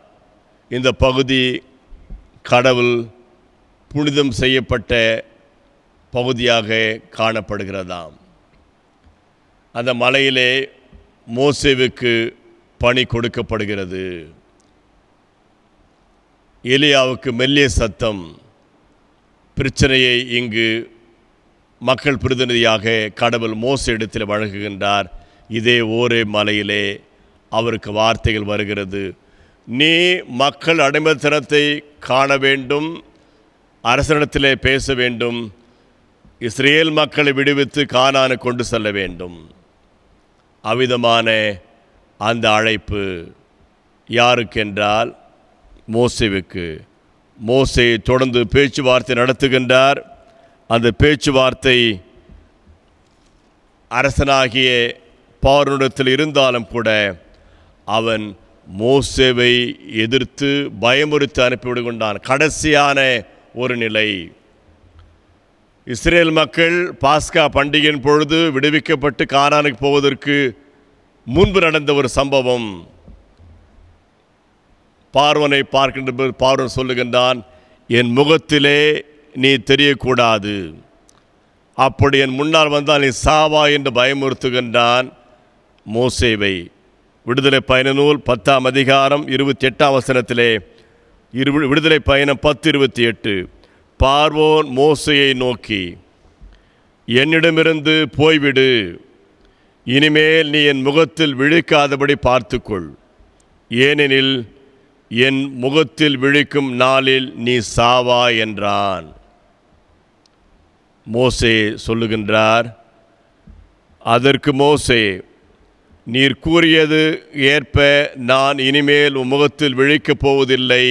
இந்த பகுதி கடவுள் புனிதம் செய்யப்பட்ட பகுதியாக காணப்படுகிறதாம். அந்த மலையிலே மோசேவுக்கு பணி கொடுக்கப்படுகிறது. எலியாவுக்கு மெல்லிய சத்தம் பிரச்சனையை இங்கு மக்கள் பிரதிநிதியாக கடவுள் மோசே இடத்தில் வழங்குகின்றார். இதே ஓரே மலையிலே அவருக்கு வார்த்தைகள் வருகிறது. நீ மக்கள் அடிமைத்தனத்தை காண வேண்டும், அரசனிடத்திலே பேச வேண்டும், இஸ்ரேல் மக்களை விடுவித்து கானானு கொண்டு செல்ல வேண்டும். அவ்விதமான அந்த அழைப்பு யாருக்கென்றால் மோசேவுக்கு. மோசே தொடர்ந்து பேச்சுவார்த்தை நடத்துகின்றார். அந்த பேச்சுவார்த்தை அரசனாகிய பார்வோனிடத்தில் இருந்தாலும் கூட அவன் மோசேவை எதிர்த்து பயமுறுத்தி அனுப்பிவிடுகின்றான். கடைசியான ஒரு நிலை. இஸ்ரேல் மக்கள் பாஸ்கா பண்டிகையின் பொழுது விடுவிக்கப்பட்டு கானானுக்கு போவதற்கு முன்பு நடந்த ஒரு சம்பவம். பார்வோனை பார்க்கின்ற பார்வோன் சொல்லுகின்றான், என் முகத்திலே நீ தெரியக்கூடாது, அப்படி என் முன்னால் வந்தால் நீ சாவா என்று பயமுறுத்துகின்றான் மோசேவை. விடுதலை பயண நூல் 10ஆம் அதிகாரம் 28ஆம் வசனத்திலே, விடுதலை பயணம் 10:28, பார்வோன் மோசேயை நோக்கி, என்னிடமிருந்து போய்விடு, இனிமேல் நீ என் முகத்தில் விழிக்காதபடி பார்த்துக்கொள், ஏனெனில் என் முகத்தில் விழிக்கும் நாளில் நீ சாவா என்றான். மோசே சொல்லுகின்றார், அதற்கு மோசே, நீர் கூறியது ஏற்ப நான் இனிமேல் உன் முகத்தில் விழிக்கப் போவதில்லை.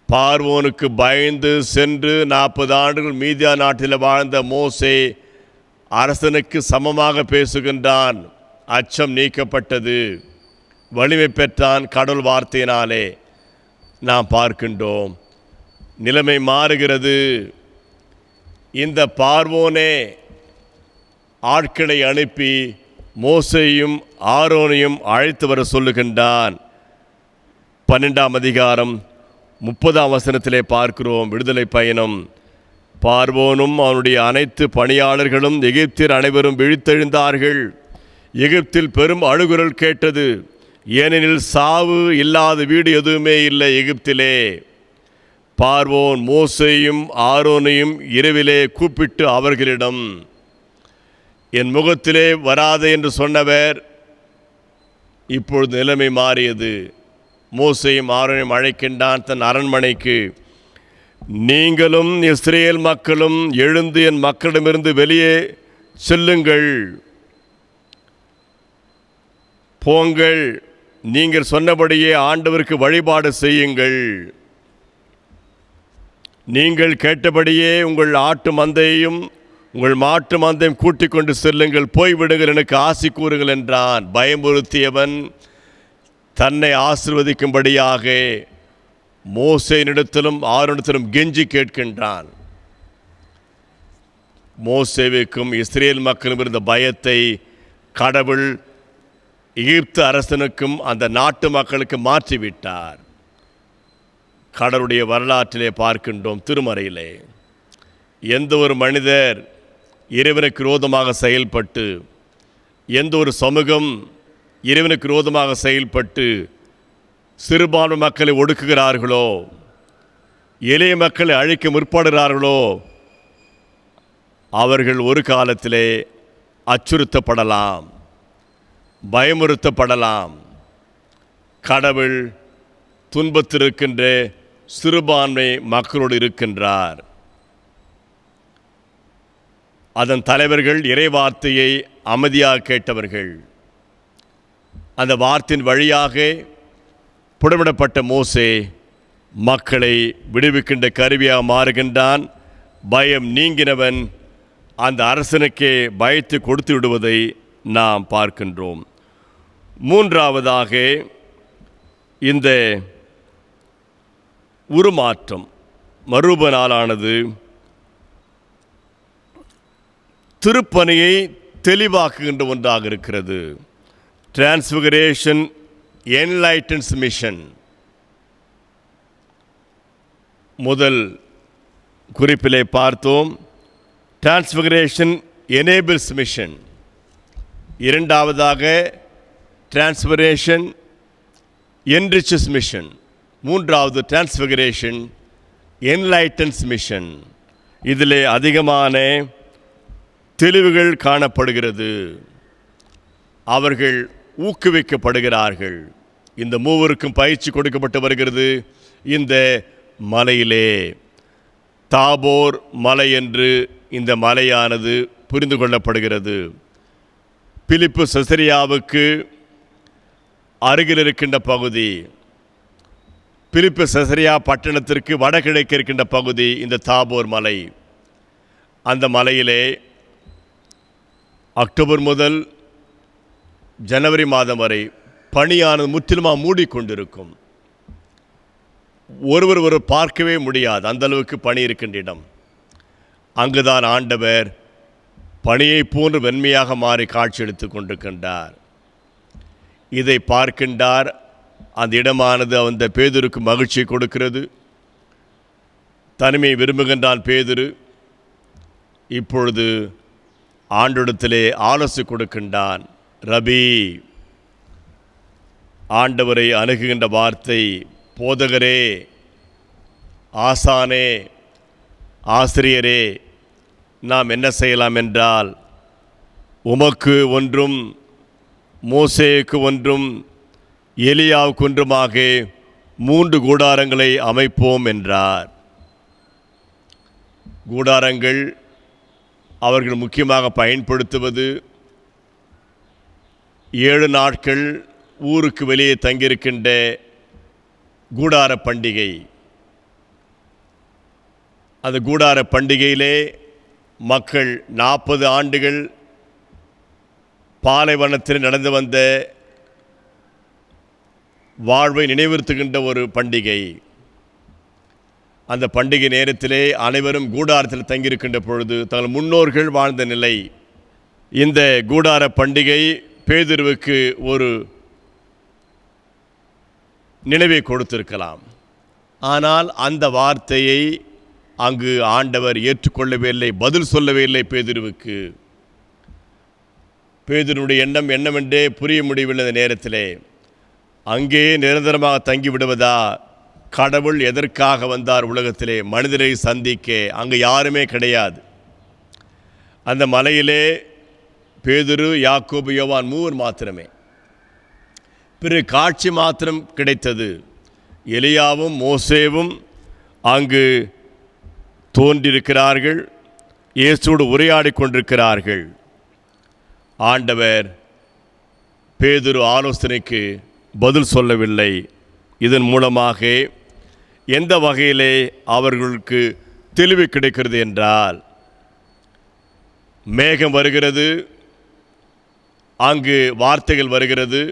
பார்வோனுக்கு பயந்து சென்று 40 ஆண்டுகள் மீதியா நாட்டில் வாழ்ந்த மோசே அரசனுக்கு சமமாக பேசுகின்றான். அச்சம் நீக்கப்பட்டது, வலிமை பெற்றான் கடவுள் வார்த்தையினாலே. நாம் பார்க்கின்றோம், நிலைமை மாறுகிறது. இந்த பார்வோனே ஆட்களை அனுப்பி மோசேயும் ஆரோனையும் அழைத்து வர சொல்லுகின்றான். 12ஆம் அதிகாரம் 30ஆம் வசனத்திலே பார்க்கிறோம். விடுதலை பயணம், பார்வோனும் அவனுடைய அனைத்து பணியாளர்களும் எகிப்தியர் அனைவரும் விழித்தெழுந்தார்கள். எகிப்தில் பெரும் அழுகுரல் கேட்டது, ஏனெனில் சாவு இல்லாத வீடு எதுவுமே இல்லை எகிப்திலே. பார்வோன் மோசேயும் ஆரோனையும் இரவிலே கூப்பிட்டு அவர்களிடம், என் முகத்திலே வராதே என்று சொன்னவர் இப்பொழுது நிலைமை மாறியது. மோசேயும் ஆரோனையும் அழைக்கின்றான் தன் அரண்மனைக்கு. நீங்களும் இஸ்ரேல் மக்களும் எழுந்து என் மக்களிடமிருந்து வெளியே செல்லுங்கள், போங்கள், நீங்கள் சொன்னபடியே ஆண்டவருக்கு வழிபாடு செய்யுங்கள். நீங்கள் கேட்டபடியே உங்கள் ஆட்டு மந்தையையும் உங்கள் மாட்டு மந்தையும் கூட்டிக் கொண்டு செல்லுங்கள், போய்விடுங்கள், எனக்கு ஆசி கூறுங்கள் என்றான். பயமுறுத்தியவன் தன்னை ஆசீர்வதிக்கும்படியாக மோசேயினிடத்திலும் ஆரோனிடத்திலும் கெஞ்சி கேட்கின்றான். மோசேவுக்கும் இஸ்ரேல் மக்களும் இருந்த பயத்தை கடவுள் எகிப்து அரசனுக்கும் அந்த நாட்டு மக்களுக்கு மாற்றிவிட்டார். கடவுளுடைய வரலாற்றிலே பார்க்கின்றோம், திருமறையிலே எந்த ஒரு மனிதர் இறைவனுக்கு விரோதமாக செயல்பட்டு, எந்த ஒரு சமூகம் இறைவனுக்கு விரோதமாக செயல்பட்டு சிறுபான்மை மக்களை ஒடுக்குகிறார்களோ, எளிய மக்களை அழிக்க முற்படுகிறார்களோ, அவர்கள் ஒரு காலத்திலே அச்சுறுத்தப்படலாம், பயமுறுத்தப்படலாம். கடவுள் துன்பத்தில் இருக்கின்ற சிறுபான்மை மக்களோடு இருக்கின்றார். அதன் தலைவர்கள் இறை வார்த்தையை அமைதியாக கேட்டவர்கள். அந்த வார்த்தையின் வழியாக புடமிடப்பட்ட மோசே மக்களை விடுவிக்கின்ற கருவியாக மாறுகின்றான். பயம் நீங்கினவன் அந்த அரசனுக்கே பயத்தை கொடுத்து விடுவதை நாம் பார்க்கின்றோம். மூன்றாவதாக இந்த உருமாற்றம் மறுபனாலானது திருப்பணியை தெளிவாக்குகின்ற ஒன்றாக இருக்கிறது. Transfiguration enlightens mission. முதல் குறிப்பிலே பார்த்தோம், டிரான்ஸ்ஃபிகரேஷன் எனேபிள்ஸ் மிஷன். இரண்டாவதாக டிரான்ஸ்ஃபிகரேஷன் என்ரிச்சஸ் மிஷன். மூன்றாவது டிரான்ஸ்ஃபிகரேஷன் என்லைட்டன்ஸ் மிஷன். இதிலே அதிகமான தெளிவுகள் காணப்படுகிறது. அவர்கள் ஊக்குவிக்கப்படுகிறார்கள். இந்த மூவருக்கும் பயிற்சி கொடுக்கப்பட்டு வருகிறது. இந்த மலையிலே தாபோர் மலை என்று இந்த மலையானது புரிந்து கொள்ளப்படுகிறது. பிலிப்பு செசரியாவுக்கு அருகில் இருக்கின்ற பகுதி, பிலிப்பு செசரியா பட்டணத்திற்கு வடகிழக்கு இருக்கின்ற பகுதி இந்த தாபோர் மலை. அந்த மலையிலே அக்டோபர் முதல் ஜனவரி மாதம் வரை பனியானது முற்றிலுமாக மூடிக்கொண்டிருக்கும். ஒருவர் பார்க்கவே முடியாது, அந்த அளவுக்கு பனி இருக்கின்ற இடம். அங்குதான் ஆண்டவர் பனியை போன்று வெண்மையாக மாறி காட்சி எடுத்து கொண்டிருக்கின்றார். இதை பார்க்கின்றார். அந்த இடமானது அந்த பேதுருக்கு மகிழ்ச்சியை கொடுக்கிறது. தனிமையை விரும்புகின்றான் பேதுரு. இப்பொழுது ஆண்டவரிடத்திலே ஆலோசனை கொடுக்கின்றான். ரபி, ஆண்டவரை அணுகுகின்ற வார்த்தை போதகரே, ஆசானே, ஆசிரியரே, நாம் என்ன செய்யலாம் என்றால், உமக்கு ஒன்றும் மோசேக்கு ஒன்றும் எலியாவுக்கு ஒன்றுமாக 3 கூடாரங்களை அமைப்போம் என்றார். கூடாரங்கள் அவர்கள் முக்கியமாக பயன்படுத்துவது 7 நாட்கள் ஊருக்கு வெளியே தங்கியிருக்கின்ற கூடார பண்டிகை. அந்த கூடார பண்டிகையிலே மக்கள் 40 ஆண்டுகள் பாலைவனத்தில் நடந்து வந்த வாழ்வை நினைவுறுத்துகின்ற ஒரு பண்டிகை. அந்த பண்டிகை நேரத்திலே அனைவரும் கூடாரத்தில் தங்கியிருக்கின்ற பொழுது தங்கள் முன்னோர்கள் வாழ்ந்த நிலை. இந்த கூடார பண்டிகை பேதுருவுக்கு ஒரு நினைவை கொடுத்திருக்கலாம். ஆனால் அந்த வார்த்தையை அங்கு ஆண்டவர் ஏற்றுக்கொள்ளவே இல்லை, பதில் சொல்லவே இல்லை பேதுருவுக்கு. பேதுருவுடைய எண்ணம் என்னவென்றே புரிய முடியவில்லை. இந்த நேரத்திலே அங்கே நிரந்தரமாக தங்கிவிடுவதா? கடவுள் எதற்காக வந்தார் உலகத்திலே? மனிதரை சந்திக்க. அங்கு யாருமே கிடையாது. அந்த மலையிலே பேதுரு, யாக்கோபு, யோவான் 3 மாத்திரமே. பிறகு காட்சி மாத்திரம் கிடைத்தது. எலியாவும் மோசேவும் அங்கு தோன்றியிருக்கிறார்கள், இயேசுவோடு உரையாடி கொண்டிருக்கிறார்கள். ஆண்டவர் பேதுரு ஆலோசனைக்கு பதில் சொல்லவில்லை. இதன் மூலமாக எந்த வகையிலே அவர்களுக்கு தெளிவு கிடைக்கிறது என்றால், மேகம் வருகிறது, அங்கு வார்த்தைகள் வருகிறது.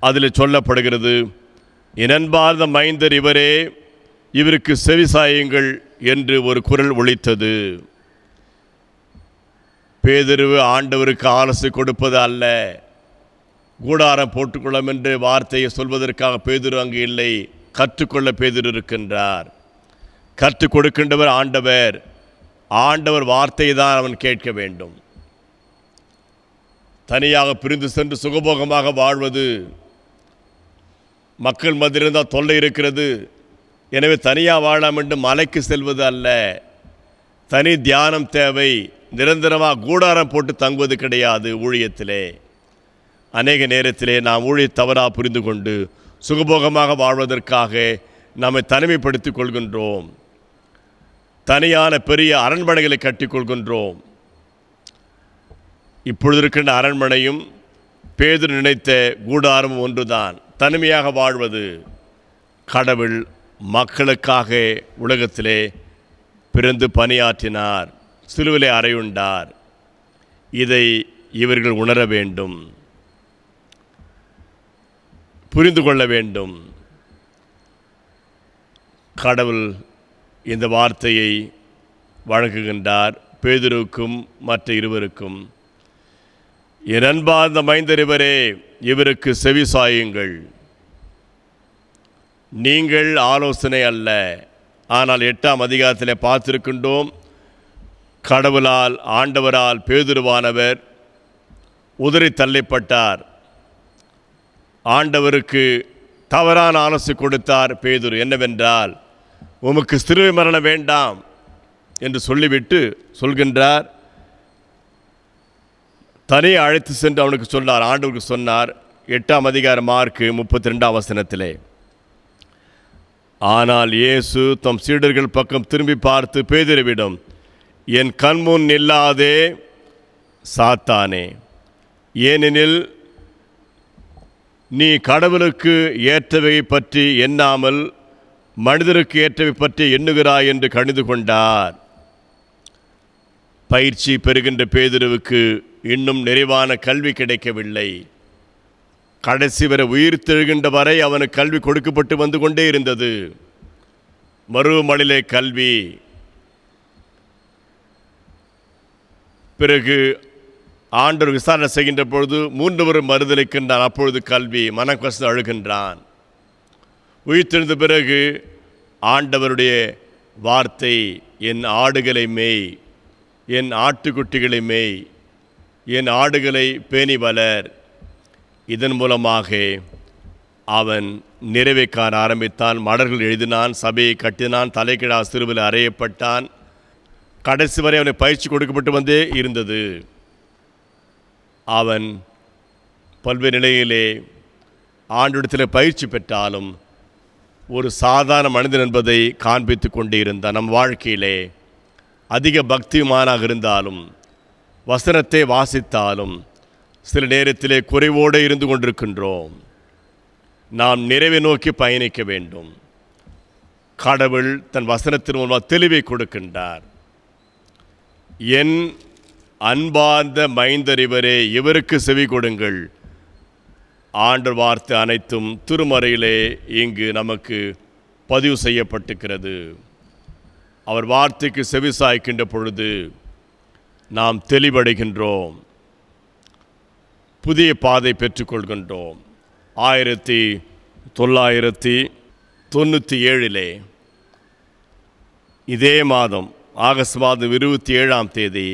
அதில் சொல்லப்படுகிறது, என் அன்பார்ந்த மைந்தர் இவரே, இவருக்கு செவிசாயுங்கள் என்று ஒரு குரல் ஒலித்தது. பேதுரு ஆண்டவருக்கு ஆலோசனை கொடுப்பது அல்ல, கூடாரம் போட்டுக்கொள்ளும் என்று வார்த்தையை சொல்வதற்காக பேதுரு அங்கு இல்லை. கற்றுக்கொள்ள பேதுரு இருக்கின்றார். கற்றுக் கொடுக்கின்றவர் ஆண்டவர். ஆண்டவர் வார்த்தையை தான் அவன் கேட்க வேண்டும். தனியாக பிரிந்து சென்று சுகபோகமாக வாழ்வது, மக்கள் மத்தியிலிருந்தால் தொல்லை இருக்கிறது, எனவே தனியாக வாழாம் என்று மலைக்கு செல்வது அல்ல. தனி தியானம் தேவை. நிரந்தரமாக கூடாரம் போட்டு தங்குவது கிடையாது. ஊழியத்திலே அநேக நேரத்திலே நாம் ஊழிய தவறாக புரிந்து கொண்டு சுகபோகமாக வாழ்வதற்காக நம்மை தனிமைப்படுத்திக் கொள்கின்றோம். தனியான பெரிய அரண்மனைகளை கட்டிக்கொள்கின்றோம். இப்பொழுது இருக்கின்ற அரண்மனையும் பேதுரு நினைத்த கூடாரமும் ஒன்றுதான். தனிமையாக வாழ்வது. கடவுள் மக்களுக்காக உலகத்திலே பிறந்து பணியாற்றினார், சிலுவிலே அறையுண்டார். இதை இவர்கள் உணர வேண்டும், புரிந்து கொள்ள வேண்டும். கடவுள் இந்த வார்த்தையை வழங்குகின்றார் பேதுருவுக்கும் மற்ற இருவருக்கும். என் அன்பார்ந்த மைந்தர் இவரே, இவருக்கு செவி சாயுங்கள். நீங்கள் ஆலோசனை அல்ல, ஆனால் 8ஆம் அதிகாரத்தில் பார்த்திருக்கின்றோம். கடவுளால், ஆண்டவரால் பேதுருவானவர் உதறி தள்ளப்பட்டார். ஆண்டவருக்கு தவறான ஆலோசனை கொடுத்தார் பேதுரு. என்னவென்றால், உமக்கு சிலுவை மரணம் வேண்டாம் என்று சொல்லிவிட்டு சொல்கின்றார். தனியே அழைத்து சென்று அவனுக்கு சொன்னார். ஆண்டவருக்கு சொன்னார். 8ஆம் அதிகாரம் மார்க் 32ஆம் வசனத்திலே. ஆனால் இயேசு தம் சீடர்கள் பக்கம் திரும்பி பார்த்து பேதுருவிடம், என் கண்முன் நில்லாதே சாத்தானே, ஏனெனில் நீ கடவுளுக்கு ஏற்றவை பற்றி எண்ணாமல் மனிதருக்கு ஏற்றவை பற்றி எண்ணுகிறாய் என்று கணிந்து கொண்டார். பயிற்சி பெறுகின்ற பேதுருவுக்கு இன்னும் நிறைவான கல்வி கிடைக்கவில்லை. கடைசி வரை உயிர் தெழுகின்ற வரை அவனுக்கு கல்வி கொடுக்கப்பட்டு வந்து கொண்டே இருந்தது. மறுமணிலே கல்வி. பிறகு ஆண்டவர் விசாரணை செய்கின்ற பொழுது 3 முறை மறுதளிக்கின்றான். அப்பொழுது கல்வி. மனக்கசந்து அழுகின்றான். உயிர்த்தெழுந்த பிறகு ஆண்டவருடைய வார்த்தை, என் ஆடுகளை மேய், என் ஆட்டுக்குட்டிகளை மேய், என் ஆடுகளை பேணி வளர். இதன் மூலமாக அவன் நிறைவை காண ஆரம்பித்தான். மடல்கள் எழுதினான், சபையை கட்டினான், தலைக்கிழா சிறுவில் அறையப்பட்டான். கடைசி வரை அவனுக்கு பயிற்சி கொடுக்கப்பட்டு வந்தே இருந்தது. அவன் பல்வேறு நிலையிலே ஆண்டிடத்தில் பயிற்சி பெற்றாலும் ஒரு சாதாரண மனிதன் என்பதை காண்பித்து கொண்டே இருந்தான். நம் வாழ்க்கையிலே அதிக பக்திமானாக இருந்தாலும், வசனத்தை வாசித்தாலும், சில நேரத்திலே குறைவோடு இருந்து கொண்டிருக்கின்றோம். நாம் நிறைவை நோக்கி பயணிக்க வேண்டும். கடவுள் தன் வசனத்தின் மூலமாக தெளிவை கொடுக்கின்றார். என் அன்பார்ந்த மைந்தர் இவரே, இவருக்கு செவி கொடுங்கள். ஆண்டவர் வார்த்தை அனைத்தும் திருமறையிலே இங்கு நமக்கு பதிவு செய்யப்பட்டிருக்கிறது. அவர் வார்த்தைக்கு செவி சாய்க்கின்ற பொழுது நாம் தெளிவடைகின்றோம், புதிய பாதை பெற்றுக்கொள்கின்றோம். 1997 இதே மாதம் ஆகஸ்ட் மாதம் 27ஆம் தேதி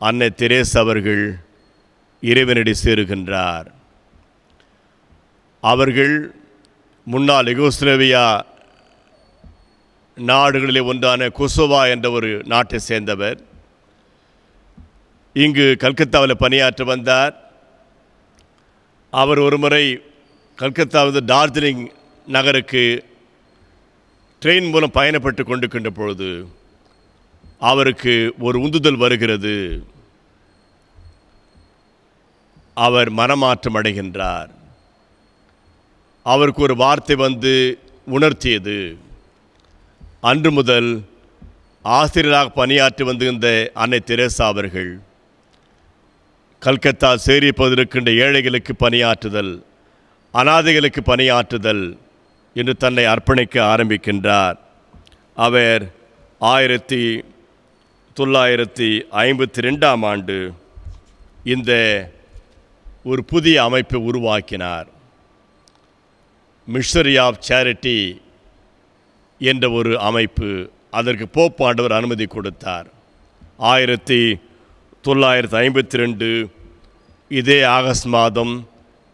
அன்னை தெரேசா அவர்கள் இறைவனடி சேருகின்றார். அவர்கள் முன்னாள் யுகோஸ்லாவியா நாடுகளிலே ஒன்றான கொசோவா என்ற ஒரு நாட்டை சேர்ந்தவர். இங்கு கல்கத்தாவில் பணியாற்ற வந்தார். அவர் ஒரு முறை கல்கத்தாவிலிருந்து டார்ஜிலிங் நகருக்கு ட்ரெயின் மூலம் பயணப்பட்டு கொண்டிருக்கின்ற பொழுது அவருக்கு ஒரு உந்துதல் வருகிறது. அவர் மனமாற்றம் அடைகின்றார். அவருக்கு ஒரு வார்த்தை வந்து உணர்த்தியது. அன்று முதல் ஆசிரியராக பணியாற்றி வந்திருந்த அன்னை தெரேசா அவர்கள் கல்கத்தா சேரி பகுதியில் இருக்கின்ற ஏழைகளுக்கு பணியாற்றுதல், அனாதைகளுக்கு பணியாற்றுதல் என்று தன்னை அர்ப்பணிக்க ஆரம்பிக்கின்றார். அவர் 1952ஆம் ஆண்டு இந்த ஒரு புதிய அமைப்பை உருவாக்கினார். மிஷனரி ஆஃப் சேரிட்டி என்ற ஒரு அமைப்பு. அதற்கு போப் ஆண்டவர் அனுமதி கொடுத்தார். 1952 இதே ஆகஸ்ட் மாதம்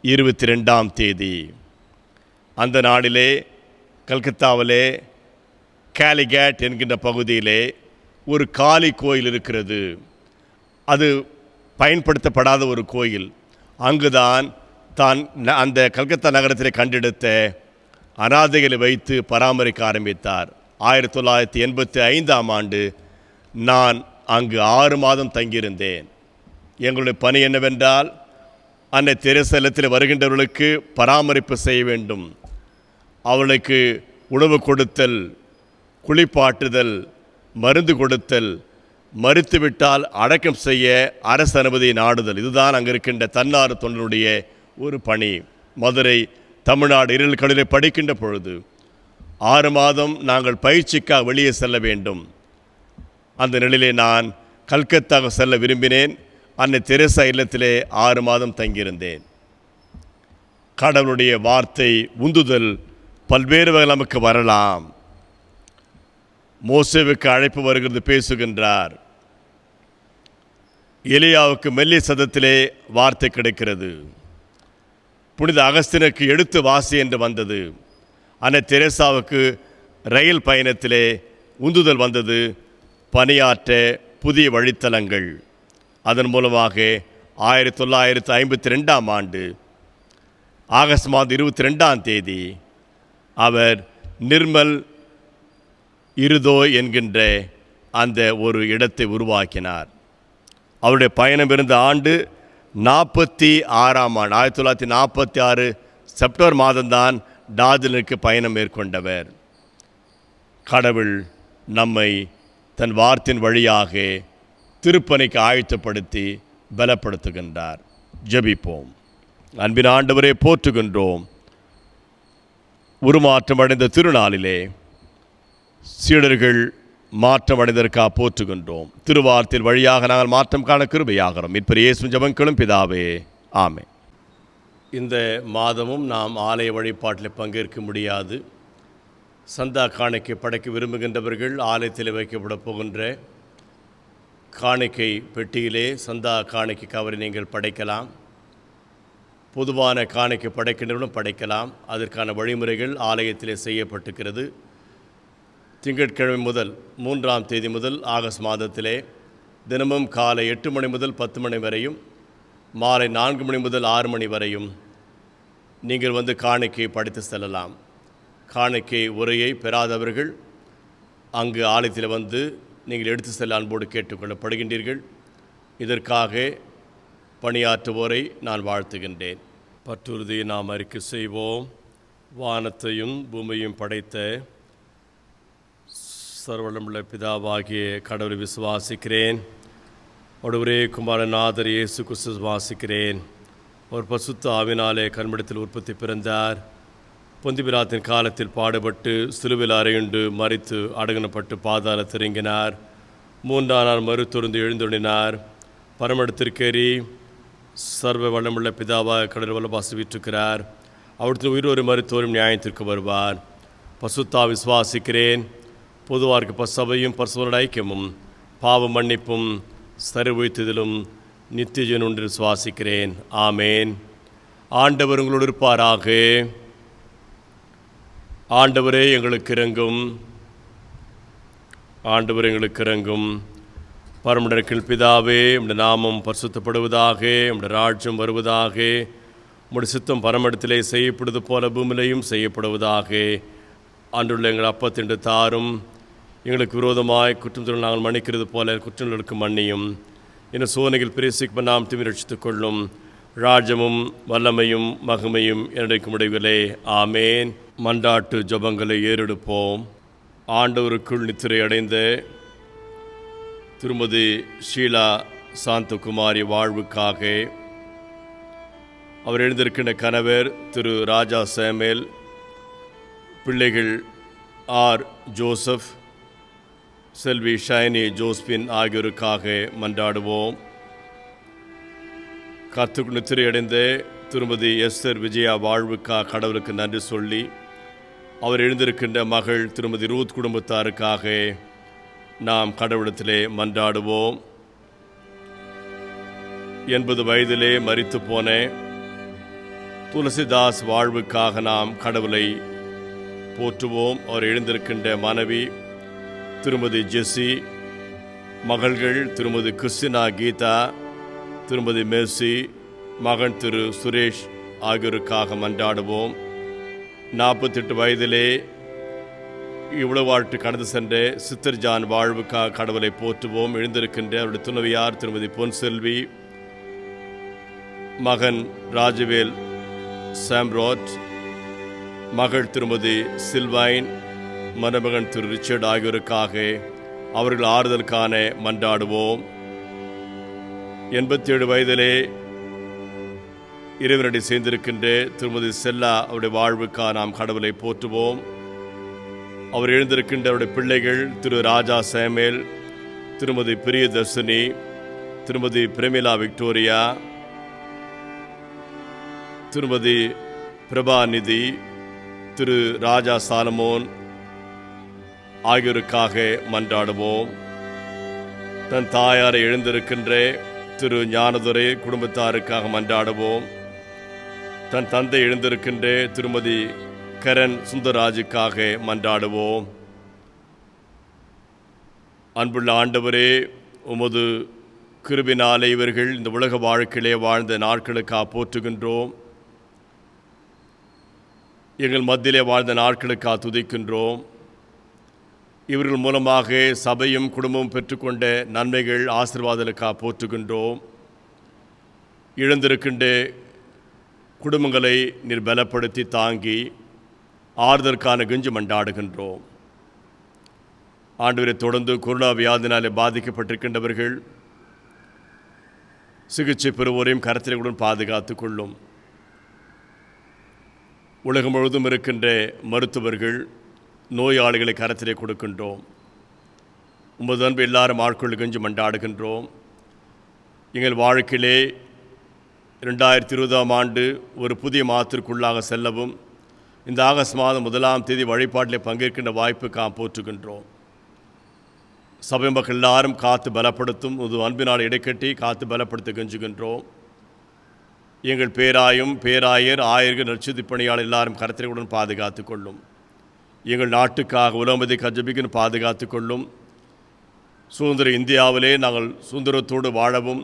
22ஆம் தேதி அந்த நாளிலே கல்கத்தாவிலே கேலிகேட் என்கின்ற பகுதியிலே ஒரு காளி கோயில் இருக்கிறது. அது பயன்படுத்தப்படாத ஒரு கோயில். அங்குதான் தான் அந்த கல்கத்தா நகரத்திலே கண்டெடுத்த அனாதைகளை வைத்து பராமரிக்க ஆரம்பித்தார். 1985ஆம் ஆண்டு நான் அங்கு 6 மாதம் தங்கியிருந்தேன். எங்களுடைய பணி என்னவென்றால், அன்னை தெரேசா இல்லத்தில் வருகின்றவர்களுக்கு பராமரிப்பு செய்ய வேண்டும். அவளுக்கு உணவு கொடுத்தல், குளிப்பாட்டுதல், மருந்து கொடுத்தல், மறுத்துவிட்டால் அடக்கம் செய்ய அரசு அனுமதியை நாடுதல். இதுதான் அங்கே இருக்கின்ற தன்னார்வ தொண்டனுடைய ஒரு பணி. மதுரை, தமிழ்நாடு இருள்களிலே படிக்கின்ற பொழுது 6 மாதம் நாங்கள் பயிற்சிக்காக வெளியே செல்ல வேண்டும். அந்த நிலையிலே நான் கல்கத்தா செல்ல விரும்பினேன். அன்னை தெரேசா இல்லத்திலே 6 மாதம் தங்கியிருந்தேன். கடவுளுடைய வார்த்தை உந்துதல் பல்வேறு வகை நமக்கு வரலாம். மோசேவுக்கு அழைப்பு வருகிறது, பேசுகின்றார். எலியாவுக்கு மெல்லிய சதத்திலே வார்த்தை கிடைக்கிறது. புனித அகஸ்தினுக்கு எடுத்து வாசி என்று வந்தது. அன்னை தெரேசாவுக்கு ரயில் பயணத்திலே உந்துதல் வந்தது, பணியாற்ற புதிய வழித்தலங்கள். அதன் மூலமாக 1952ஆம் ஆண்டு ஆகஸ்ட் மாதம் 22ஆம் தேதி அவர் நிர்மல் இருதோ என்கின்ற அந்த ஒரு இடத்தை உருவாக்கினார். அவருடைய பயணம் இருந்த ஆண்டு 46ஆம் ஆண்டு. 1946 செப்டம்பர் மாதம்தான் டார்ஜிலிங்குக்கு பயணம் மேற்கொண்டவர். கடவுள் நம்மை தன் வார்த்தையின் வழியாக திருப்பணிக்கு ஆயத்தப்படுத்தி பலப்படுத்துகின்றார். ஜெபிப்போம். அன்பின் ஆண்டவரே, போற்றுகின்றோம். உருமாற்றம் அடைந்த திருநாளிலே சீடர்கள் மாற்றம் அடைந்ததற்காக போற்றுகின்றோம். திருவார்த்தையின் வழியாக நாங்கள் மாற்றம் காண கிருபையாகிறோம். இப்படி இயேசு ஜெபங்களும் பிதாவே, ஆமென். இந்த மாதமும் நாம் ஆலய வழிபாட்டில் பங்கேற்க முடியாது. சந்தா காணிக்கை படைக்க விரும்புகின்றவர்கள் ஆலயத்தில் வைக்கப்பட போகின்ற காணிக்கை பெட்டியிலே சந்தா காணிக்கை கவரை நீங்கள் படைக்கலாம். பொதுவான காணிக்கை படைக்கின்றவர்களும் படைக்கலாம். அதற்கான வழிமுறைகள் ஆலயத்திலே செய்யப்பட்டிருக்கிறது. திங்கட்கிழமை முதல் 3ஆம் தேதி முதல் ஆகஸ்ட் மாதத்திலே தினமும் காலை 8 மணி முதல் 10 மணி வரையும், மாலை 4 மணி முதல் 6 மணி வரையும் நீங்கள் வந்து காணிக்கை படைத்து செல்லலாம். காணிக்கை உரையை பெறாதவர்கள் அங்கு ஆலயத்தில் வந்து நீங்கள் எடுத்து செல்ல அன்போடு கேட்டுக்கொள்ளப்படுகின்றீர்கள். இதற்காக பணியாற்றுவோரை நான் வாழ்த்துகின்றேன். பற்றுறுதியை நாம் அறிக்கை செய்வோம். வானத்தையும் பூமியையும் படைத்த சர்வவல்லமையுள்ள பிதாவாகிய கடவுளை விசுவாசிக்கிறேன். ஒருவரே குமாரநாதர் இயேசு கிறிஸ்து விசுவாசிக்கிறேன். ஒரு பசுத்த ஆவினாலே கண்மடத்தில் உற்பத்தி பிறந்தார். பொந்தி பிலாத்தின் காலத்தில் பாடுபட்டு சிலுவையில் அறையுண்டு மரித்து அடங்கப்பட்டு பாதாளத்தில் இறங்கினார். 3ஆம் நாள் மறுத்தொருந்து எழுந்தொழினார். பரமடத்திற்கேறி சர்வ வல்லமுள்ள பிதாவாக கடல் வல்லபாசி வீற்றிருக்கிறார். அவருடைய உயிரோரு மருத்துவரும் நியாயத்திற்கு வருவார். பசுத்தா விசுவாசிக்கிறேன். பொதுவார்க்கு சபையும் பரிசுத்தரோடு ஐக்கியமும் பாவ மன்னிப்பும் சருவித்ததிலும் நித்திய ஒன்று விசுவாசிக்கிறேன். ஆமேன். ஆண்டவர் உங்களோடு இருப்பாராக. ஆண்டவரே எங்களுக்கு இரங்கும். ஆண்டவர் எங்களுக்கு இரங்கும். பரமண்டலத்தில் பிதாவே, உம்முடைய நாமம் பரிசுத்தப்படுவதாக, உம்முடைய ராஜ்யம் வருவதாக, உம்முடைய சித்தம் பரமண்டலத்திலே செய்யப்படுவது போல பூமியிலையும் செய்யப்படுவதாக. அன்றுள்ள எங்கள் அப்பத்தின்று தாரும். எங்களுக்கு விரோதமாய் குற்றம் நாங்கள் மன்னிக்கிறது போல குற்றங்களுக்கு மன்னியும். இன்னும் சோனைகள் பிரேசிக்க நாம் தீமை ரட்சித்துக் கொள்ளும். ராஜ்யமும் வல்லமையும் மகிமையும் என்னைக்கும் முடிவிலே. ஆமேன். மன்றாட்டு ஜபங்களை ஏறெடுப்போம். ஆண்டவருக்குள் நித்திரை அடைந்த திருமதி ஷீலா சாந்தகுமாரி வாழ்வுக்காக, அவர் எழுந்திருக்கின்ற கணவர் திரு ராஜா சேமேல், பிள்ளைகள் ஆர் ஜோசப், செல்வி ஷைனி ஜோஸ்பின் ஆகியோருக்காக மன்றாடுவோம். கர்த்தருக்கு நித்திரையடைந்த திருமதி எஸ்தர் விஜயா வாழ்வுக்காக கடவுளுக்கு நன்றி சொல்லி, அவர் எழுந்திருக்கின்ற மகள் திருமதி ரூத் குடும்பத்தாருக்காக நாம் கடவுளத்திலே மன்றாடுவோம். 80 வயதிலே மரித்து போன துளசிதாஸ் வாழ்வுக்காக நாம் கடவுளை போற்றுவோம். அவர் எழுந்திருக்கின்ற மனைவி திருமதி ஜெஸ்ஸி, மகள்கள் திருமதி கிறிஸ்டினா கீதா, திருமதி மெர்சி, மகன் திரு சுரேஷ் ஆகியோருக்காக மன்றாடுவோம். 48 வயதிலே இவ்வளவு வாழ்த்து கடந்து சென்ற சித்தர் ஜான் வாழ்வுக்காக கடவுளை போற்றுவோம். எழுந்திருக்கின்ற அவருடைய துணைவியார் திருமதி பொன்செல்வி, மகன் ராஜவேல் சாம்ராட், மகள் திருமதி சில்வைன், மருமகன் திரு ரிச்சர்ட் ஆகியோருக்காக அவர்கள் ஆறுதலுக்கான மன்றாடுவோம். 87 வயதிலே இறைவனடி சேர்ந்திருக்கின்ற திருமதி செல்லா அவருடைய வாழ்வுக்காக நாம் கடவுளை போற்றுவோம். அவர் எழுந்திருக்கின்ற அவருடைய பிள்ளைகள் திரு ராஜா சேமேல், திருமதி பிரியதர்ஷினி, திருமதி பிரமிளா விக்டோரியா, திருமதி பிரபாநிதி, திரு ராஜா சாலமோன் ஆகியோருக்காக மன்றாடுவோம். தன் தாயாரை எழுந்திருக்கின்ற திரு ஞானதுரை குடும்பத்தாருக்காக மன்றாடுவோம். தன் தந்தை எழுந்திருக்கின்ற திருமதி கரன் சுந்தராஜுக்காக மன்றாடுவோம். அன்புள்ள ஆண்டவரே, உமது கிருபினாலே இவர்கள் இந்த உலக வாழ்க்கையிலே வாழ்ந்த நாட்களுக்காக போற்றுகின்றோம். எங்கள் மத்தியிலே வாழ்ந்த நாட்களுக்காக துதிக்கின்றோம். இவர்கள் மூலமாக சபையும் குடும்பமும் பெற்றுக்கொண்ட நன்மைகள் ஆசீர்வாதங்களுக்காக போற்றுகின்றோம். இழந்திருக்கின்ற குடும்பங்களை நீர் பலப்படுத்தி தாங்கி ஆறுதற்கான கெஞ்சி மண்டாடுகின்றோம். ஆண்டவரை தொடர்ந்து கொரோனா வியாதினாலே பாதிக்கப்பட்டிருக்கின்றவர்கள் சிகிச்சை பெறுவோரையும் கருத்திலுடன் பாதுகாத்துக் கொள்ளும். உலகம் முழுவதும் இருக்கின்ற மருத்துவர்கள், நோயாளிகளை கரத்திலே கொடுக்கின்றோம். உமது அன்பு எல்லாரும் ஆட்கொள்ள கெஞ்சி மண்டாடுகின்றோம். எங்கள் வாழ்க்கையிலே 2020ஆம் ஆண்டு ஒரு புதிய மாதத்திற்குள்ளாக செல்லவும் இந்த ஆகஸ்ட் மாதம் 1ஆம் தேதி வழிபாட்டிலே பங்கேற்கின்ற வாய்ப்புக்காக போற்றுகின்றோம். சபை மக்கள் எல்லாரும் காத்து பலப்படுத்தும் ஒரு அன்பினால் இடைக்கட்டி காத்து பலப்படுத்த கெஞ்சுகின்றோம். எங்கள் பேராயும் பேராயர் ஆயர்கள் நற்செய்தி பணியாளர் எல்லாரும் கருத்திலுடன் பாதுகாத்துக் கொள்ளும். எங்கள் நாட்டுக்காக உலகமதி கஜபிக்கின் பாதுகாத்துக் கொள்ளும். சுதந்திர இந்தியாவிலே நாங்கள் சுதந்திரத்தோடு வாழவும்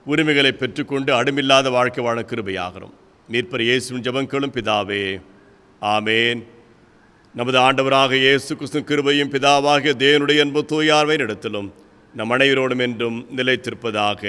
உரிமைகளை பெற்றுக்கொண்டு அடிமில்லாத வாழ்க்கை வாழ கிருபையாகிறோம். மீட்பர் இயேசுவின் ஜெபங்களும் பிதாவே, ஆமேன். நமது ஆண்டவராக இயேசு கிறிஸ்துவின் கிருபையும் பிதாவாகிய தேவனுடைய அன்பு தூயார்வை இடத்திலும் நம் அனைவரோடும் என்றும் நிலைத்திருப்பதாக.